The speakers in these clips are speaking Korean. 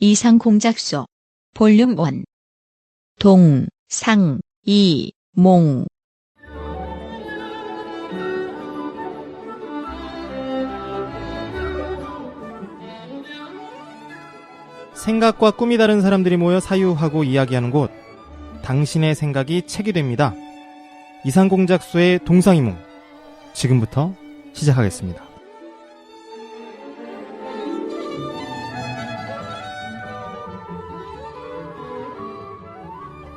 이상공작소 볼륨 1 동상이몽 생각과 꿈이 다른 사람들이 모여 사유하고 이야기하는 곳, 당신의 생각이 책이 됩니다. 이상공작소의 동상이몽, 지금부터 시작하겠습니다.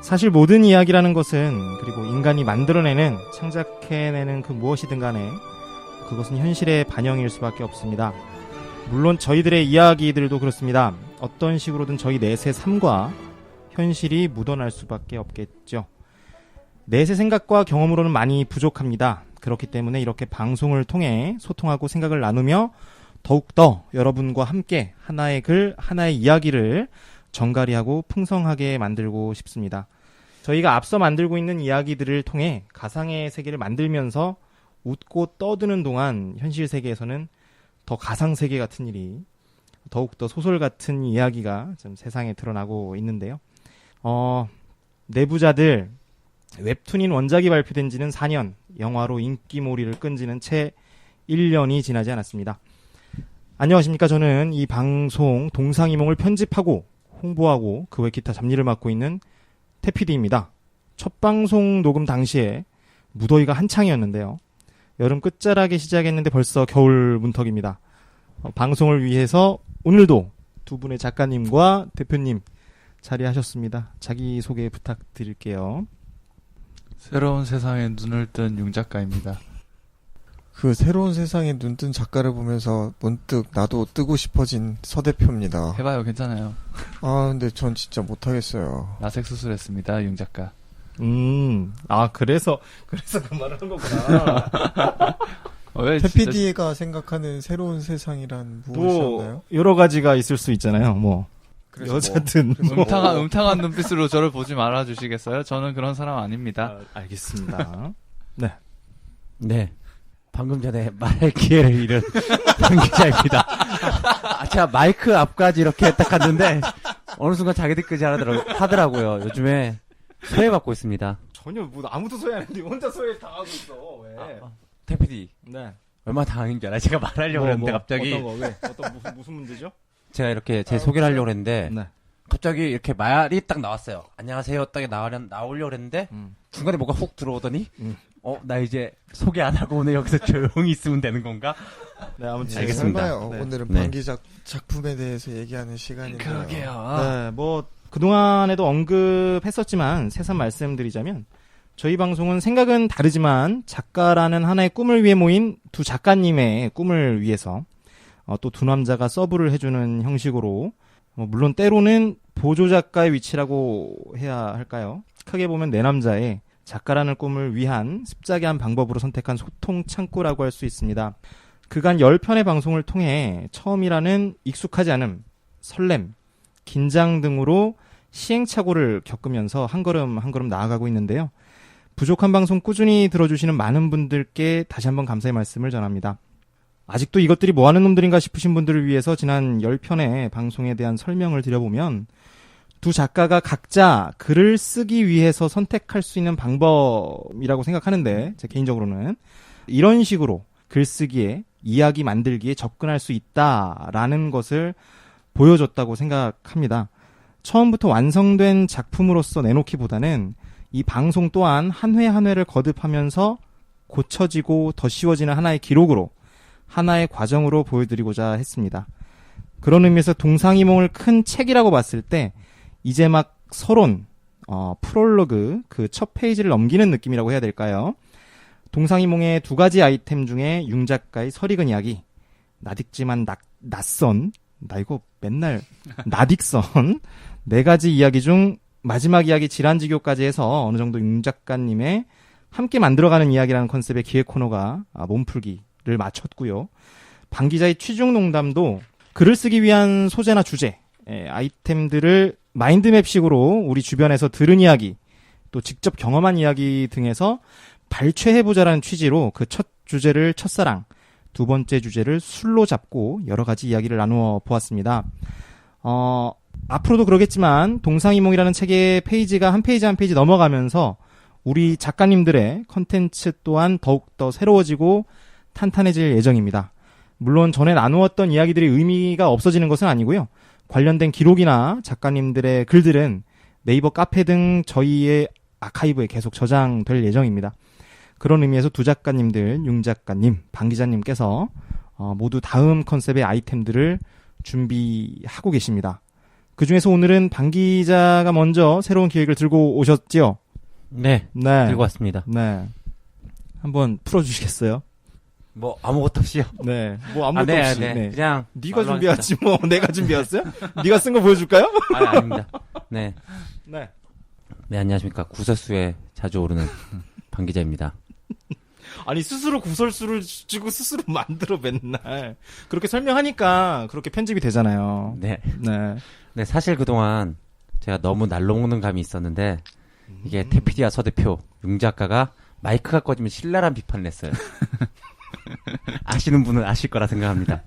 사실 모든 이야기라는 것은, 그리고 인간이 만들어내는, 창작해내는 그 무엇이든 간에 그것은 현실의 반영일 수밖에 없습니다. 물론 저희들의 이야기들도 그렇습니다. 어떤 식으로든 저희 넷의 삶과 현실이 묻어날 수밖에 없겠죠. 넷의 생각과 경험으로는 많이 부족합니다. 그렇기 때문에 이렇게 방송을 통해 소통하고 생각을 나누며 더욱더 여러분과 함께 하나의 글, 하나의 이야기를 정갈히하고 풍성하게 만들고 싶습니다. 저희가 앞서 만들고 있는 이야기들을 통해 가상의 세계를 만들면서 웃고 떠드는 동안 현실 세계에서는 더 가상세계 같은 일이, 더욱더 소설 같은 이야기가 좀 세상에 드러나고 있는데요. 내부자들, 웹툰인 원작이 발표된 지는 4년, 영화로 인기몰이를 끈 지는 채 1년이 지나지 않았습니다. 안녕하십니까. 저는 이 방송 동상이몽을 편집하고 홍보하고 그 외 기타 잡일을 맡고 있는 태피디입니다. 첫 방송 녹음 당시에 무더위가 한창이었는데요. 여름 끝자락에 시작했는데 벌써 겨울 문턱입니다. 방송을 위해서 오늘도 두 분의 작가님과 대표님 자리하셨습니다. 자기소개 부탁드릴게요. 새로운 세상에 눈을 뜬 융 작가입니다. 그 새로운 세상에 눈뜬 작가를 보면서 문득 나도 뜨고 싶어진 서 대표입니다. 해봐요, 괜찮아요. 근데 전 진짜 못하겠어요. 라섹 수술했습니다, 융 작가. 그래서 그 말을 한 거구나. 태피디가 생각하는 새로운 세상이란 무엇이었나요? 여러 가지가 있을 수 있잖아요. 여자든 음탕한 눈빛으로 저를 보지 말아 주시겠어요? 저는 그런 사람 아닙니다. 알겠습니다. 네. 방금 전에 말할 기회를 잃은 방 기자입니다. 제가 마이크 앞까지 이렇게 딱 갔는데 어느 순간 자기들끼리 하더라고요. 요즘에 소외받고 있습니다. 전혀 아무도 소외 안 했는데 혼자 소외 당하고 있어. 왜? 태피디. 네. 얼마나 당한 줄 알아? 제가 말하려고 했는데 갑자기. 어떤 거? 왜? 무슨 문제죠? 제가 이렇게 제 소개를 하려고 했는데 네. 갑자기 이렇게 말이 딱 나왔어요. 안녕하세요. 딱 나오려고 했는데 중간에 뭐가 훅 들어오더니 나 이제 소개 안 하고 오늘 여기서 조용히 있으면 되는 건가? 네, 아무튼 알겠습니다. 설마요. 네. 오늘은 네. 방기작 작품에 대해서 얘기하는 시간인데요. 그러게요. 네, 그동안에도 언급했었지만 새삼 말씀드리자면 저희 방송은 생각은 다르지만 작가라는 하나의 꿈을 위해 모인 두 작가님의 꿈을 위해서 또 두 남자가 서브를 해주는 형식으로 물론 때로는 보조 작가의 위치라고 해야 할까요? 크게 보면 네 남자의 작가라는 꿈을 위한 습작의 방법으로 선택한 소통 창구라고 할 수 있습니다. 그간 10편의 방송을 통해 처음이라는 익숙하지 않음, 설렘, 긴장 등으로 시행착오를 겪으면서 한 걸음 한 걸음 나아가고 있는데요. 부족한 방송 꾸준히 들어주시는 많은 분들께 다시 한번 감사의 말씀을 전합니다. 아직도 이것들이 뭐하는 놈들인가 싶으신 분들을 위해서 지난 10편의 방송에 대한 설명을 드려보면 두 작가가 각자 글을 쓰기 위해서 선택할 수 있는 방법이라고 생각하는데 제 개인적으로는 이런 식으로 글쓰기에 이야기 만들기에 접근할 수 있다라는 것을 보여줬다고 생각합니다. 처음부터 완성된 작품으로서 내놓기보다는 이 방송 또한 한 회 한 회를 거듭하면서 고쳐지고 더 쉬워지는 하나의 기록으로 하나의 과정으로 보여드리고자 했습니다. 그런 의미에서 동상이몽을 큰 책이라고 봤을 때 이제 막 서론, 프롤로그 그 첫 페이지를 넘기는 느낌이라고 해야 될까요? 동상이몽의 두 가지 아이템 중에 융 작가의 설익은 이야기, 낯익지만 낯선, 나 이거 맨날 낯익선 네 가지 이야기 중 마지막 이야기 질환지교까지 해서 어느 정도 융 작가님의 함께 만들어가는 이야기라는 컨셉의 기획 코너가 몸풀기를 마쳤고요. 방 기자의 취중 농담도 글을 쓰기 위한 소재나 주제, 아이템들을 마인드맵식으로 우리 주변에서 들은 이야기, 또 직접 경험한 이야기 등에서 발췌해보자라는 취지로 그 첫 주제를 첫사랑, 두 번째 주제를 술로 잡고 여러 가지 이야기를 나누어 보았습니다. 앞으로도 그러겠지만 동상이몽이라는 책의 페이지가 한 페이지 한 페이지 넘어가면서 우리 작가님들의 컨텐츠 또한 더욱더 새로워지고 탄탄해질 예정입니다. 물론 전에 나누었던 이야기들이 의미가 없어지는 것은 아니고요. 관련된 기록이나 작가님들의 글들은 네이버 카페 등 저희의 아카이브에 계속 저장될 예정입니다. 그런 의미에서 두 작가님들, 윤 작가님, 방 기자님께서 모두 다음 컨셉의 아이템들을 준비하고 계십니다. 그 중에서 오늘은 방 기자가 먼저 새로운 기획을 들고 오셨지요? 네, 네. 들고 왔습니다. 네. 한번 풀어주시겠어요? 뭐 아무것도 없이요. 네. 뭐 아무것도 네, 없이. 네. 네. 그냥 네가 말로 준비하지 뭐. 내가 준비했어요? 네가 쓴 거 보여줄까요? 아닙니다. 네. 네. 네, 안녕하십니까. 구설수에 자주 오르는 방 기자입니다. 아니 스스로 구설수를 주고 스스로 만들어 맨날 그렇게 설명하니까 그렇게 편집이 되잖아요. 네. 네. 네, 사실 그동안 제가 너무 날로 먹는 감이 있었는데 이게 태피디와 서대표, 윤 작가가 마이크가 꺼지면 신랄한 비판을 했어요. 아시는 분은 아실 거라 생각합니다.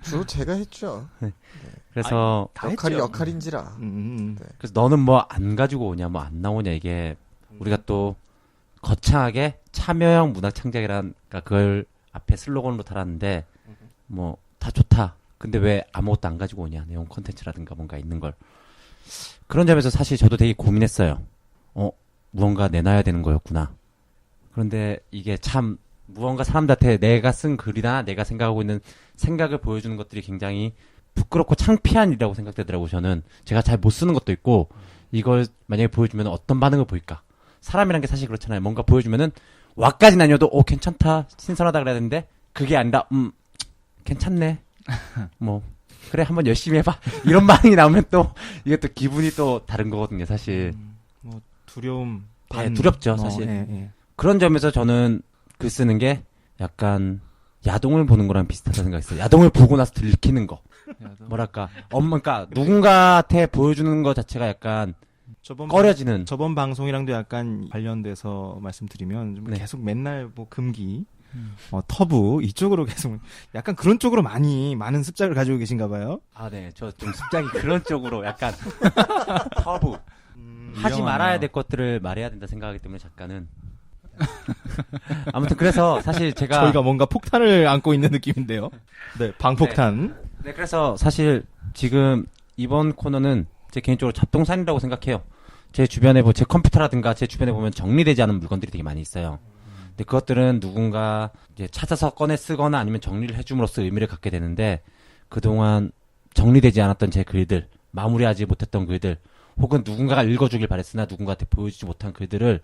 주로 제가 했죠. 그래서 다 역할이 했죠. 역할인지라. 네. 그래서 너는 뭐 안 가지고 오냐, 뭐 안 나오냐, 이게 우리가 또 거창하게 참여형 문학 창작이란 그걸 앞에 슬로건으로 달았는데 뭐 다 좋다. 근데 왜 아무것도 안 가지고 오냐, 내용 콘텐츠라든가 뭔가 있는 걸. 그런 점에서 사실 저도 되게 고민했어요. 무언가 내놔야 되는 거였구나. 그런데 이게 참 무언가 사람들한테 내가 쓴 글이나 내가 생각하고 있는 생각을 보여주는 것들이 굉장히 부끄럽고 창피한 일이라고 생각되더라고요. 저는 제가 잘 못 쓰는 것도 있고 이걸 만약에 보여주면 어떤 반응을 보일까. 사람이란 게 사실 그렇잖아요. 뭔가 보여주면은 와까지는 아니어도 괜찮다, 신선하다 그래야 되는데 그게 아니라 괜찮네, 뭐 그래 한번 열심히 해봐 이런 반응이 나오면 또 이게 또 기분이 또 다른 거거든요. 사실 뭐 두려움, 네, 두렵죠, 사실. 예. 그런 점에서 저는 글 쓰는 게 약간 야동을 보는 거랑 비슷하다고 생각했어요. 야동을 보고 나서 들키는 거. 뭐랄까, 그러니까 누군가한테 보여주는 거 자체가 약간 꺼려지는. 저번 방송이랑도 약간 관련돼서 말씀드리면 좀 네. 계속 맨날 뭐 금기, 터부 이쪽으로 계속 약간 그런 쪽으로 많은 습작을 가지고 계신가 봐요. 아, 네. 저 좀 습작이 그런 쪽으로 약간 터부. 하지 말아야 될 것들을 말해야 된다 생각하기 때문에 작가는. 아무튼 그래서 사실 제가 저희가 뭔가 폭탄을 안고 있는 느낌인데요. 네, 방폭탄. 네, 그래서 사실 지금 이번 코너는 제 개인적으로 잡동사니라고 생각해요. 제 주변에 제 컴퓨터라든가 제 주변에 보면 정리되지 않은 물건들이 되게 많이 있어요. 근데 그것들은 누군가 이제 찾아서 꺼내 쓰거나 아니면 정리를 해줌으로써 의미를 갖게 되는데 그동안 정리되지 않았던 제 글들, 마무리하지 못했던 글들, 혹은 누군가가 읽어주길 바랬으나 누군가한테 보여주지 못한 글들을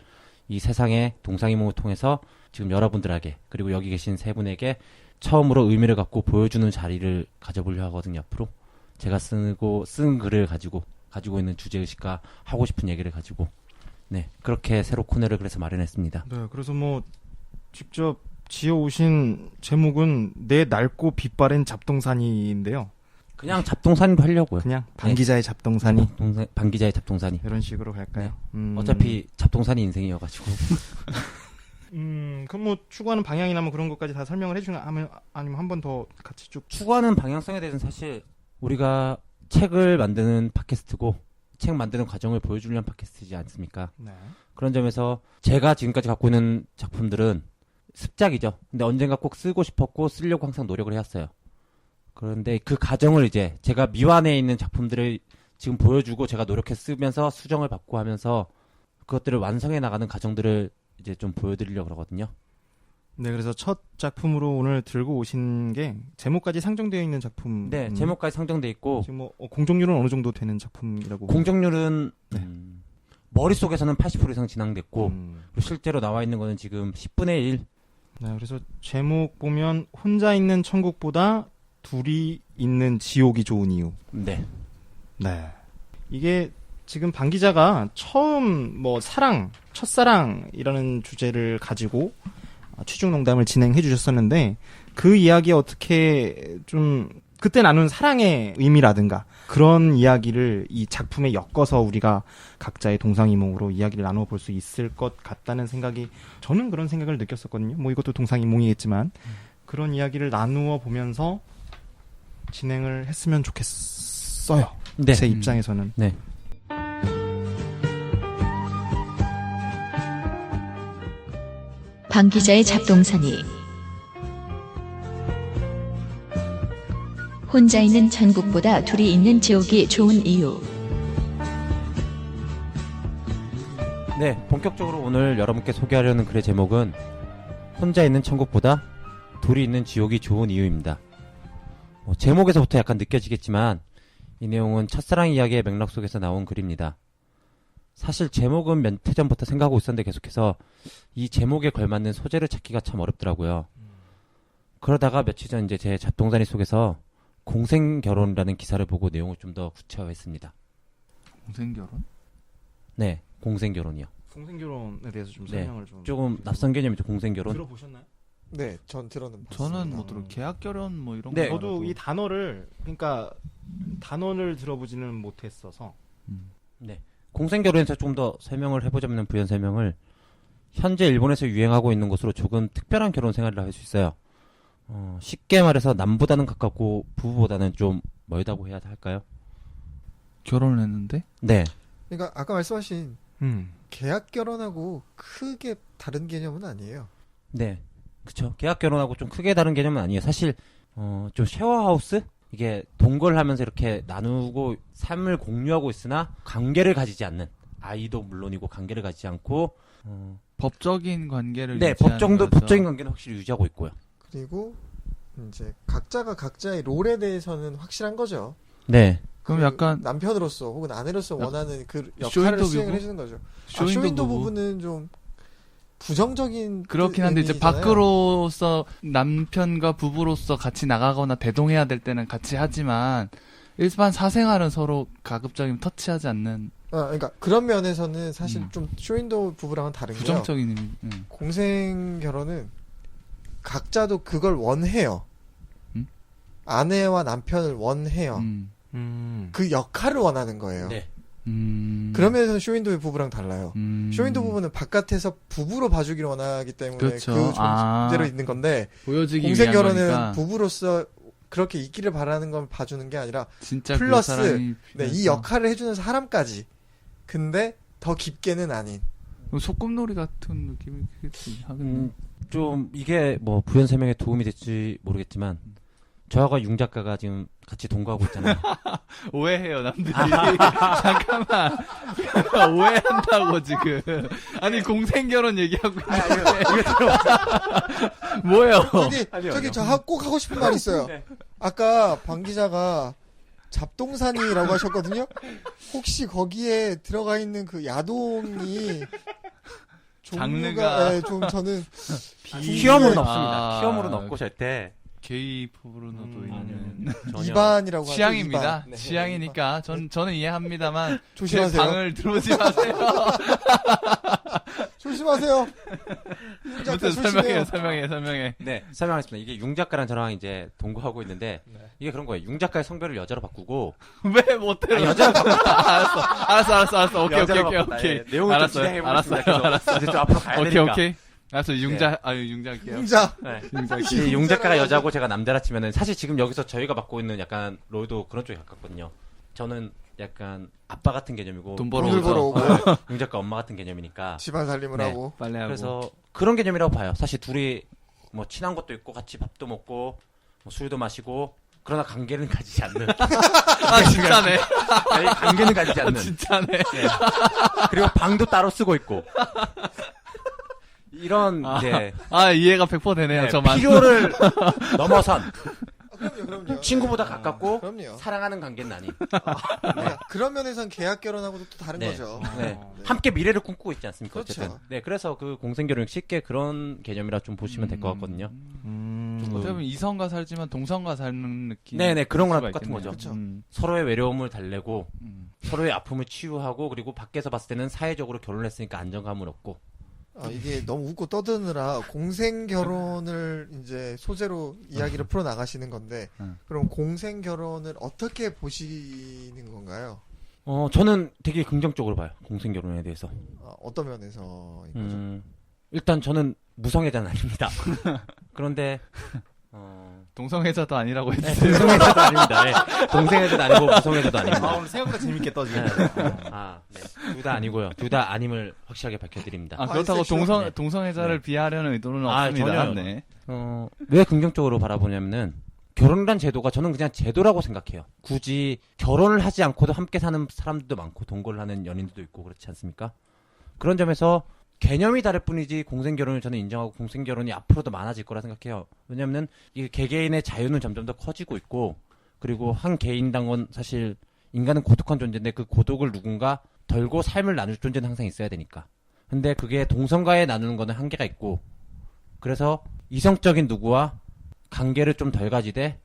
이 세상의 동상이몽을 통해서 지금 여러분들에게 그리고 여기 계신 세 분에게 처음으로 의미를 갖고 보여주는 자리를 가져보려 하거든요. 앞으로 제가 쓴 글을 가지고 있는 주제의식과 하고 싶은 얘기를 가지고 네, 그렇게 새로 코너를 그래서 마련했습니다. 네, 그래서 뭐 직접 지어오신 제목은 내 낡고 빛바랜 잡동사니인데요. 그냥 잡동사니로 하려고요. 그냥 방기자의 잡동사니 방기자의 잡동사니. 이런 식으로 갈까요? 어차피 잡동사니 인생이어가지고. 그럼 뭐 추구하는 방향이나 뭐 그런 것까지 다 설명을 해주면 아니면 한 번 더 같이 쭉 추구하는 방향성에 대해서는 사실 우리가 책을 만드는 팟캐스트고 책 만드는 과정을 보여주려는 팟캐스트이지 않습니까? 네. 그런 점에서 제가 지금까지 갖고 있는 작품들은 습작이죠. 근데 언젠가 꼭 쓰고 싶었고 쓰려고 항상 노력을 해왔어요. 그런데 그 과정을 이제 제가 미완에 있는 작품들을 지금 보여주고 제가 노력해 쓰면서 수정을 받고 하면서 그것들을 완성해 나가는 과정들을 이제 좀 보여드리려고 그러거든요. 네, 그래서 첫 작품으로 오늘 들고 오신 게 제목까지 상정되어 있는 작품. 네, 제목까지 상정돼 있고 지금 뭐 공정률은 어느 정도 되는 작품이라고. 공정률은 네. 머릿속에서는 80% 이상 진행됐고 음. 그리고 실제로 나와 있는 거는 지금 10분의 1. 네, 그래서 제목 보면 혼자 있는 천국보다 둘이 있는 지옥이 좋은 이유. 네. 네. 이게 지금 방 기자가 처음 뭐 첫사랑이라는 주제를 가지고 취중 농담을 진행해 주셨었는데 그 이야기에 어떻게 좀 그때 나눈 사랑의 의미라든가 그런 이야기를 이 작품에 엮어서 우리가 각자의 동상이몽으로 이야기를 나눠 볼 수 있을 것 같다는 생각이 저는 그런 생각을 느꼈었거든요. 뭐 이것도 동상이몽이겠지만 그런 이야기를 나누어 보면서 진행을 했으면 좋겠어요. 네. 제 입장에서는. 네. 방 기자의 잡동사니. 혼자 있는 천국보다 둘이 있는 지옥이 좋은 이유. 네, 본격적으로 오늘 여러분께 소개하려는 글의 제목은 혼자 있는 천국보다 둘이 있는 지옥이 좋은 이유입니다. 제목에서부터 약간 느껴지겠지만 이 내용은 첫사랑 이야기의 맥락 속에서 나온 글입니다. 사실 제목은 몇 해 전부터 생각하고 있었는데 계속해서 이 제목에 걸맞는 소재를 찾기가 참 어렵더라고요. 그러다가 며칠 전 이제 제 잡동사니 속에서 공생결혼이라는 기사를 보고 내용을 좀 더 구체화했습니다. 공생결혼? 네, 공생결혼이요. 공생결혼에 대해서 좀 네, 설명을 좀. 조금 낯선 개념이죠, 공생결혼. 들어보셨나요? 네, 전 들어는 저는 봤습니다. 뭐 들어 계약결혼 뭐 이런 네. 거. 저도 이 단어를 그러니까 단어를 들어보지는 못했어서. 네. 공생결혼에서 좀 더 설명을 해보자면 부연 설명을 현재 일본에서 유행하고 있는 것으로 조금 특별한 결혼 생활을 할 수 있어요. 쉽게 말해서 남보다는 가깝고 부부보다는 좀 멀다고 해야 할까요? 결혼을 했는데? 네. 그러니까 아까 말씀하신 음. 계약 결혼하고 크게 다른 개념은 아니에요. 네. 그쵸. 계약 결혼하고 좀 크게 다른 개념은 아니에요. 사실, 좀 쉐어하우스? 이게 동거하면서 이렇게 나누고 삶을 공유하고 있으나 관계를 가지지 않는 아이도 물론이고 관계를 가지지 않고, 법적인 관계를 네. 유지하는 거죠. 법적인 관계는 확실히 유지하고 있고요. 그리고 이제 각자가 각자의 롤에 대해서는 확실한 거죠. 네. 그럼 그 약간 남편으로서 혹은 아내로서 원하는 그 쇼윈도 역할을 수행을 부부? 해주는 거죠. 쇼윈도 쇼윈도 부부? 부부는 좀 부정적인 그렇긴 한데 이제 의미잖아요. 밖으로서 남편과 부부로서 같이 나가거나 대동해야 될 때는 같이 하지만 일반 사생활은 서로 가급적이면 터치하지 않는 그러니까 그런 면에서는 사실 음. 좀 쇼윈도 부부랑은 다른 게요. 부정적인 의미. 공생 결혼은 각자도 그걸 원해요. 음? 아내와 남편을 원해요. 그 역할을 원하는 거예요. 네. 그런 면에서는 쇼윈도의 부부랑 달라요. 쇼윈도 부부 부부는 바깥에서 부부로 봐주기를 원하기 때문에 그렇죠. 그 아. 존재로 있는 건데 보여지기 공생 위한 결혼은 거니까 부부로서 그렇게 있기를 바라는 걸 봐주는 게 아니라 진짜 플러스, 그 사람이 네, 이 필요해서. 역할을 해주는 사람까지. 근데 더 깊게는 아닌. 소꿉놀이 같은 느낌이겠지 하긴. 좀 이게 뭐 부연 설명에 도움이 될지 모르겠지만 저하고 윤 작가가 지금 같이 동거하고 있잖아요. 오해해요 남들이. 잠깐만 오해한다고 지금. 아니 공생결혼 얘기하고 있는데. 뭐예요? 저기 저 꼭 하고 싶은 말 있어요. 아까 방 기자가 잡동사니라고 하셨거든요. 혹시 거기에 들어가 있는 그 야동이 장르가 네, 좀 저는 키워물은 아. 없습니다. 키워물은 없고 절대 게이 포르노도 있는 전혀. 이반이라고 하죠. 취향입니다. 이반. 네, 취향이니까 저는 이해합니다만 제 조심하세요. 방을 들어오지 마세요. 조심하세요. 윤 작가 아무튼 조심해요. 설명해. 네, 설명하겠습니다. 이게 윤 작가랑 저랑 이제 동거하고 있는데 이게 그런 거예요. 윤 작가의 성별을 여자로 바꾸고 왜 못해요? 여자로 알았어. 오케이. 내용을 좀 진행해보겠습니다. 알았어. 이제 좀 앞으로 가야 되니까. 오케이. 알았어. 융자 할게요. 윤자. 네. 융자 이 윤 작가가 여자고 제가 남자라 치면은 사실 지금 여기서 저희가 맡고 있는 약간 롤도 그런 쪽에 가깝거든요. 저는 약간 아빠 같은 개념이고 돈 벌어 돈을 벌어오고 윤 작가 엄마 같은 개념이니까 집안 살림을 네. 하고 빨래 하고. 그래서 그런 개념이라고 봐요. 사실 둘이 뭐 친한 것도 있고 같이 밥도 먹고 뭐 술도 마시고 그러나 관계는 가지지 않는 진짜네. 아니, 관계는 가지지 않는 진짜네. 네. 그리고 방도 따로 쓰고 있고 이런 이제 이해가 100% 되네요. 네, 저만. 필요를 넘어선 그럼요. 친구보다 네. 가깝고 그럼요. 사랑하는 관계는 아닌 그러니까 그런 면에서는 계약 결혼하고도 또 다른 네. 거죠. 네. 함께 미래를 꿈꾸고 있지 않습니까? 그렇죠. 어쨌든. 네, 그래서 그 공생결혼 쉽게 그런 개념이라 좀 보시면 될 것 같거든요. 어떻게 보면 이성과 살지만 동성과 사는 느낌. 네네, 그런 거랑 수가 똑같은 있겠네요. 거죠. 그렇죠. 서로의 외로움을 달래고 음. 서로의 아픔을 치유하고 그리고 밖에서 봤을 때는 사회적으로 결혼했으니까 안정감을 얻고 이게 너무 웃고 떠드느라 공생 결혼을 이제 소재로 이야기를 풀어 나가시는 건데 그럼 공생 결혼을 어떻게 보시는 건가요? 저는 되게 긍정적으로 봐요. 공생결혼에 대해서. 어떤 면에서인 거죠? 일단 저는 무성애자는 아닙니다. 그런데 동성애자도 아니라고 네, 했어요. 동성애자도 아닙니다. 네. 동성애자도 아니고 무성애자도 아닙니다. 오늘 생각보다 재밌게 떠지네. 네. 둘 다 아니고요. 둘 다 아님을 확실하게 밝혀드립니다. 그렇다고 섹시하네. 동성애자를 비하려는 의도는 아, 없습니다. 전혀요. 네. 왜 긍정적으로 바라보냐면은 결혼이란 제도가 저는 그냥 제도라고 생각해요. 굳이 결혼을 하지 않고도 함께 사는 사람들도 많고 동거를 하는 연인들도 있고 그렇지 않습니까? 그런 점에서 개념이 다를 뿐이지 공생결혼을 저는 인정하고 공생결혼이 앞으로도 많아질 거라 생각해요. 왜냐면은 이 개개인의 자유는 점점 더 커지고 있고 그리고 한 개인당은 사실 인간은 고독한 존재인데 그 고독을 누군가 덜고 삶을 나눌 존재는 항상 있어야 되니까. 근데 그게 동성과에 나누는 거는 한계가 있고 그래서 이성적인 누구와 관계를 좀 덜 가지되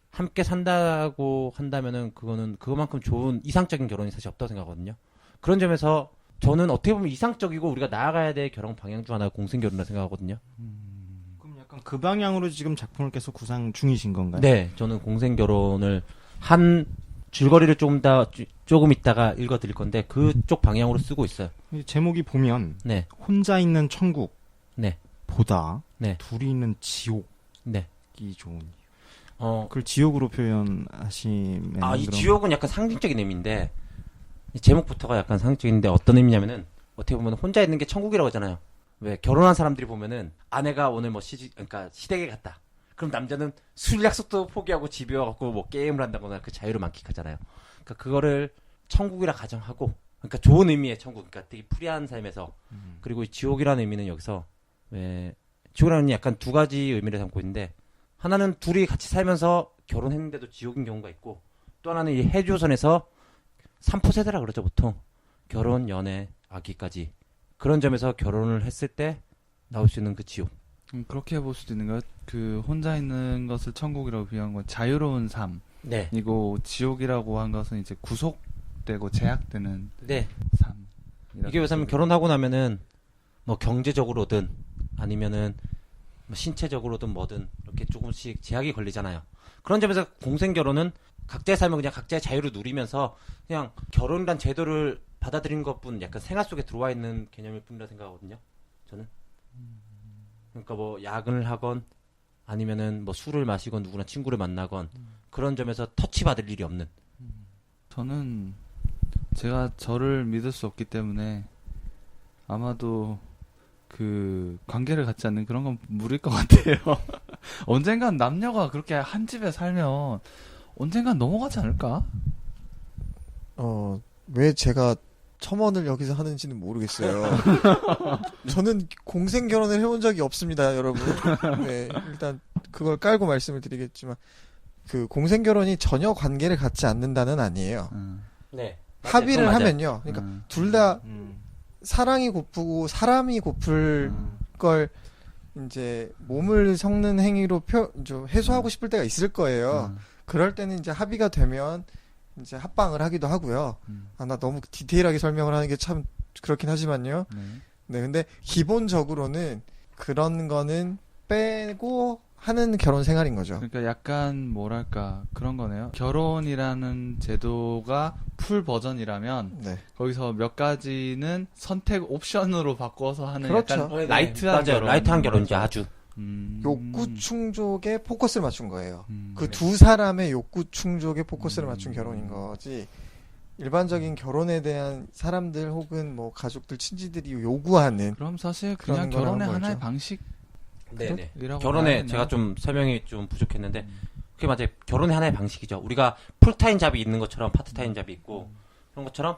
함께 산다고 한다면은 그거는 그거만큼 좋은 이상적인 결혼이 사실 없다고 생각하거든요. 그런 점에서 저는 어떻게 보면 이상적이고 우리가 나아가야 될 결혼 방향 중 하나가 공생결혼이라고 생각하거든요. 그럼 약간 그 방향으로 지금 작품을 계속 구상 중이신 건가요? 네, 저는 공생결혼을 한 줄거리를 조금 있다가 읽어드릴 건데 그쪽 방향으로 쓰고 있어요. 제목이 보면 네, 혼자 있는 천국 네, 보다 네. 둘이 있는 지옥이 네. 좋은 이유. 어, 그걸 지옥으로 표현하시면 이 지옥은 약간 상징적인 의미인데 이 제목부터가 약간 상징적인데 어떤 의미냐면은 어떻게 보면 혼자 있는 게 천국이라고 하잖아요. 왜 결혼한 사람들이 보면은 아내가 오늘 뭐 그러니까 시댁에 갔다. 그럼 남자는 술 약속도 포기하고 집에 와갖고 뭐 게임을 한다거나 그 자유를 만끽하잖아요. 그러니까 그거를 천국이라 가정하고 그러니까 좋은 의미의 천국. 그러니까 되게 프리한 삶에서 그리고 이 지옥이라는 의미는 여기서 왜 지옥이라는 의미 약간 두 가지 의미를 담고 있는데 하나는 둘이 같이 살면서 결혼했는데도 지옥인 경우가 있고 또 하나는 이 해조선에서 3포 세대라 그러죠 보통 결혼, 연애, 아기까지 그런 점에서 결혼을 했을 때 나올 수 있는 그 지옥. 그렇게 볼 수도 있는 거예요. 그 혼자 있는 것을 천국이라고 비유한 건 자유로운 삶이고 네, 지옥이라고 한 것은 이제 구속되고 제약되는 네. 삶. 이게 왜냐면 결혼하고 나면은 뭐 경제적으로든 아니면은 뭐 신체적으로든 뭐든 이렇게 조금씩 제약이 걸리잖아요. 그런 점에서 공생결혼은 각자의 삶을 그냥 각자의 자유를 누리면서 그냥 결혼이란 제도를 받아들인 것뿐 약간 생활 속에 들어와 있는 개념일 뿐이라 생각하거든요. 저는. 그러니까 뭐 야근을 하건 아니면은 뭐 술을 마시건 누구나 친구를 만나건 그런 점에서 터치받을 일이 없는. 저는 제가 저를 믿을 수 없기 때문에 아마도 그 관계를 갖지 않는 그런 건 무리일 것 같아요. 언젠간 남녀가 그렇게 한 집에 살면 언젠간 넘어가지 않을까? 왜 제가 첨언을 여기서 하는지는 모르겠어요. 저는 공생 결혼을 해본 적이 없습니다, 여러분. 네, 일단 그걸 깔고 말씀을 드리겠지만 그 공생 결혼이 전혀 관계를 갖지 않는다는 아니에요. 네. 합의를 맞아요. 하면요. 그러니까 둘 다 사랑이 고프고 사람이 고플 걸 이제 몸을 섞는 행위로 좀 해소하고 싶을 때가 있을 거예요. 그럴 때는 이제 합의가 되면 이제 합방을 하기도 하고요. 나 너무 디테일하게 설명을 하는 게 참 그렇긴 하지만요. 네, 근데 기본적으로는 그런 거는 빼고 하는 결혼 생활인 거죠. 그러니까 약간 뭐랄까 그런 거네요. 결혼이라는 제도가 풀 버전이라면 네. 거기서 몇 가지는 선택 옵션으로 바꿔서 하는 그렇죠. 약간 라이트한 맞아요. 결혼. 라이트한 결혼이죠, 아주. 욕구 충족에 포커스를 맞춘 거예요. 그 네. 두 사람의 욕구 충족에 포커스를 맞춘 결혼인 거지. 일반적인 결혼에 대한 사람들 혹은 뭐 가족들, 친지들이 요구하는 그럼 사실 그런 그냥 결혼의 거라는 하나의 거죠. 방식. 네네. 이라고 결혼에 봐야겠네요. 제가 좀 설명이 좀 부족했는데 그게 맞아요. 결혼의 하나의 방식이죠. 우리가 풀타임 잡이 있는 것처럼 파트타임 잡이 있고 그런 것처럼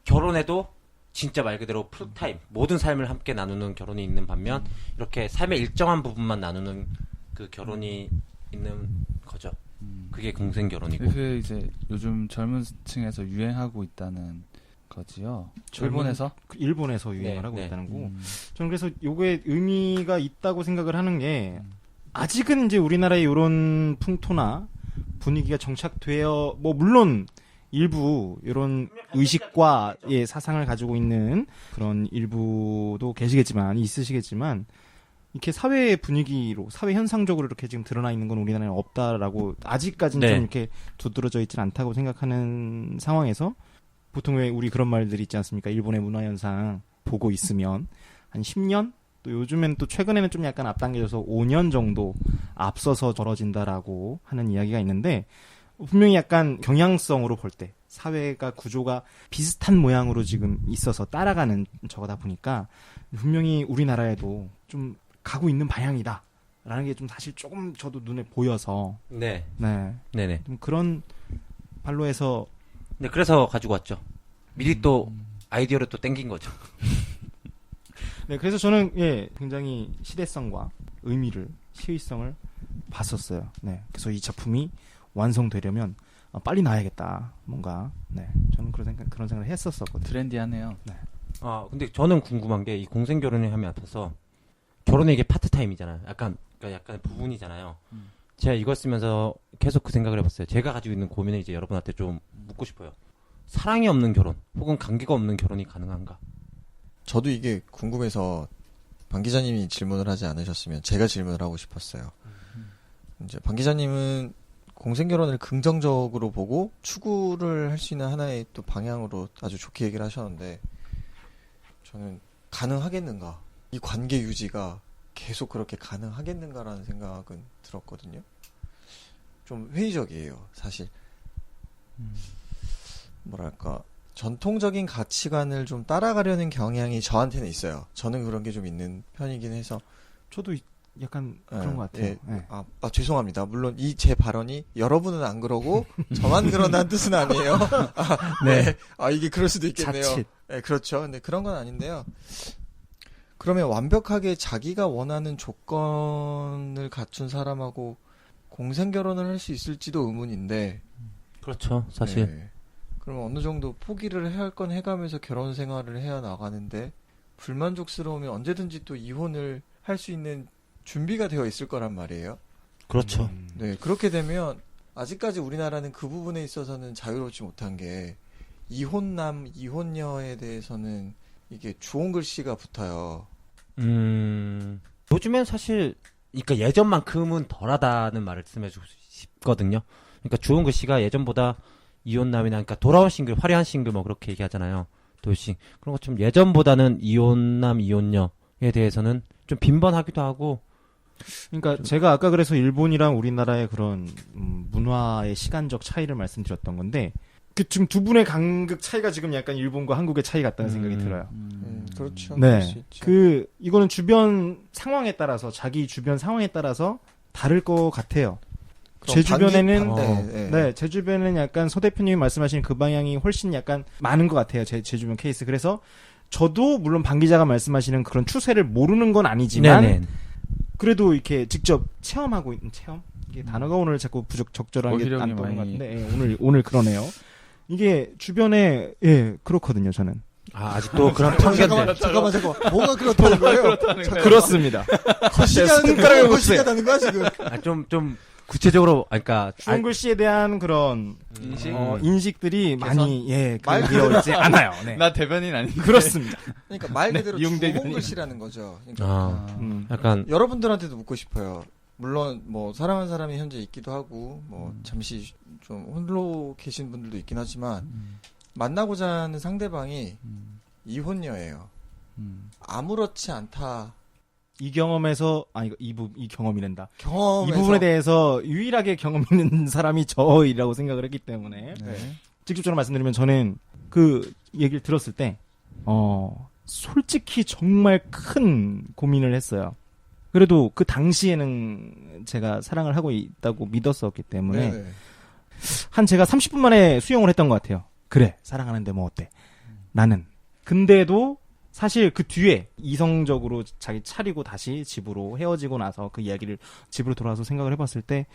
결혼에도 진짜 말 그대로 풀타임 모든 삶을 함께 나누는 결혼이 있는 반면 이렇게 삶의 일정한 부분만 나누는 그 결혼이 있는 거죠. 그게 공생결혼이고. 그게 이제 요즘 젊은 층에서 유행하고 있다는 거지요. 일본에서? 일본에서 유행을 네, 하고 네. 있다는 거고. 저는 그래서 요게 의미가 있다고 생각을 하는 게 아직은 이제 우리나라의 이런 풍토나 분위기가 정착되어 뭐 물론 일부 이런 의식과 사상을 가지고 있는 그런 일부도 계시겠지만 있으시겠지만 이렇게 사회 분위기로 사회 현상적으로 이렇게 지금 드러나 있는 건 우리나라에 없다라고 아직까지는 네. 좀 이렇게 두드러져 있지는 않다고 생각하는 상황에서 보통 왜 우리 그런 말들이 있지 않습니까? 일본의 문화 현상 보고 있으면 한 10년 또 요즘엔 또 최근에는 좀 약간 앞당겨져서 5년 정도 앞서서 벌어진다라고 하는 이야기가 있는데 분명히 약간 경향성으로 볼 때 사회가 구조가 비슷한 모양으로 지금 있어서 따라가는 저거다 보니까 분명히 우리나라에도 좀 가고 있는 방향이다. 라는 게 좀 사실 조금 저도 눈에 보여서 네. 네. 네네. 좀 그런 발로해서 네, 그래서 가지고 왔죠. 미리 또 아이디어를 또 땡긴 거죠. 네, 그래서 저는 예, 굉장히 시대성과 의미를 시의성을 봤었어요. 네. 그래서 이 작품이 완성되려면 빨리 나야겠다. 뭔가 네. 저는 그런 생각을 했었었거든요. 트렌디하네요. 근데 저는 궁금한 게 이 공생 결혼을 하면 앞서서 결혼은 이게 파트타임이잖아요. 약간 부분이잖아요. 제가 이걸 쓰면서 계속 그 생각을 해봤어요. 제가 가지고 있는 고민을 이제 여러분한테 좀 묻고 싶어요. 사랑이 없는 결혼, 혹은 관계가 없는 결혼이 가능한가? 저도 이게 궁금해서 방 기자님이 질문을 하지 않으셨으면 제가 질문을 하고 싶었어요. 이제 방 기자님은 공생결혼을 긍정적으로 보고 추구를 할 수 있는 하나의 또 방향으로 아주 좋게 얘기를 하셨는데 저는 가능하겠는가? 이 관계 유지가 계속 그렇게 가능하겠는가라는 생각은 들었거든요. 좀 회의적이에요, 사실. 뭐랄까 전통적인 가치관을 좀 따라가려는 경향이 저한테는 있어요. 저는 그런 게 좀 있는 편이긴 해서 저도 약간 그런 것 같아요. 예. 네. 죄송합니다. 물론 이 제 발언이 여러분은 안 그러고 저만 그런다는 뜻은 아니에요. 네. 이게 그럴 수도 있겠네요. 자칫. 네, 그렇죠. 근데 그런 건 아닌데요. 그러면 완벽하게 자기가 원하는 조건을 갖춘 사람하고 공생 결혼을 할 수 있을지도 의문인데. 그렇죠, 사실. 네. 그러면 어느 정도 포기를 해야 할 건 해가면서 결혼 생활을 해야 나가는데 불만족스러우면 언제든지 또 이혼을 할 수 있는 준비가 되어 있을 거란 말이에요. 그렇죠. 네, 그렇게 되면 아직까지 우리나라는 그 부분에 있어서는 자유롭지 못한 게 이혼남, 이혼녀에 대해서는 이게 주홍 글씨가 붙어요. 요즘엔 사실, 그러니까 예전만큼은 덜하다는 말을 쓰면서 싶거든요. 그러니까 주홍 글씨가 예전보다 이혼남이나, 그러니까 돌아온 싱글, 화려한 싱글 뭐 그렇게 얘기하잖아요. 돌싱. 그런 것처럼 예전보다는 이혼남, 이혼녀에 대해서는 좀 빈번하기도 하고. 그러니까 제가 아까 그래서 일본이랑 우리나라의 그런 문화의 시간적 차이를 말씀드렸던 건데 지금 두 분의 간극 차이가 지금 약간 일본과 한국의 차이 같다는 생각이 들어요. 그렇죠. 네. 그럴 수 있죠. 이거는 주변 상황에 따라서 자기 주변 상황에 따라서 다를 것 같아요. 제 주변에는 네, 제 주변에는 약간 서 대표님이 말씀하신 그 방향이 훨씬 약간 많은 것 같아요. 제 주변 케이스. 그래서 저도 물론 방 기자가 말씀하시는 그런 추세를 모르는 건 아니지만 네네. 그래도 이렇게 직접 체험하고 있는 체험? 이게 단어가 오늘 자꾸 적절한 게 안 떠오르는 것 같은데 오늘 그러네요. 이게 주변에 그렇거든요. 저는. 아직도 그런 편견들. 잠깐만. 뭐가 그렇다는 거예요? 그렇습니다. 손가락을 거시기하다는 거야 지금? 좀 구체적으로, 그러니까 주홍 글씨에 대한 그런 인식들이 많이 말 되어 있지 않아요. 네. 나 대변인 아닌데. 그렇습니다. 그러니까 말 그대로 이용 주홍 대변인. 글씨라는 거죠. 그러니까 약간 여러분들한테도 묻고 싶어요. 물론 뭐 사랑하는 사람이 현재 있기도 하고 뭐 잠시 좀 홀로 계신 분들도 있긴 하지만 만나고자 하는 상대방이 이혼녀예요. 아무렇지 않다. 이 경험에서 이 경험이란다. 이 경험에서 부분에 대해서 유일하게 경험 있는 사람이 저이라고 생각을 했기 때문에 네. 직접적으로 말씀드리면 저는 그 얘기를 들었을 때 솔직히 정말 큰 고민을 했어요. 그래도 그 당시에는 제가 사랑을 하고 있다고 믿었었기 때문에 네네. 한 제가 30분 만에 수용을 했던 것 같아요. 그래, 사랑하는데 뭐 어때? 나는. 근데도 사실 그 뒤에 이성적으로 자기 차리고 다시 집으로 헤어지고 나서 그 이야기를 집으로 돌아와서 생각을 해봤을 때,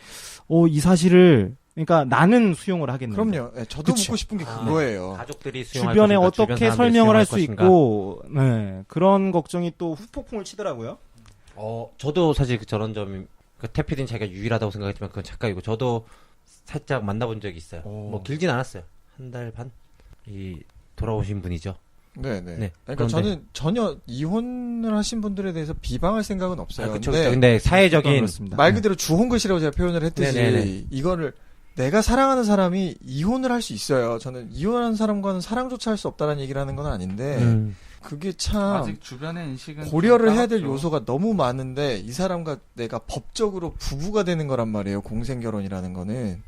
이 사실을, 그러니까 나는 수용을 하겠는데. 그럼요. 네, 저도 그쵸. 묻고 싶은 게 그거예요. 가족들이 수용할 주변에 것인가, 어떻게 주변 사람들이 설명을 할 수용할 수 것인가. 있고, 네, 그런 걱정이 또 후폭풍을 치더라고요. 저도 사실 저런 점이, 태피디는 자기가 유일하다고 생각했지만 그건 착각이고, 저도 살짝 만나본 적이 있어요. 뭐 길진 않았어요. 한 달 반? 돌아오신 분이죠. 네네. 네. 그러니까 그런데- 저는 전혀 이혼을 하신 분들에 대해서 비방할 생각은 없어요. 그쵸. 근데 근데 사회적인, 그렇습니다. 말 그대로 주홍 글씨라고 제가 표현을 했듯이 네네네. 이거를 내가 사랑하는 사람이 이혼을 할 수 있어요. 저는 이혼하는 사람과는 사랑조차 할 수 없다는 얘기를 하는 건 아닌데 그게 참 아직 주변의 인식은 고려를 좀 해야 될 까맣죠. 요소가 너무 많은데 이 사람과 내가 법적으로 부부가 되는 거란 말이에요. 공생결혼이라는 거는.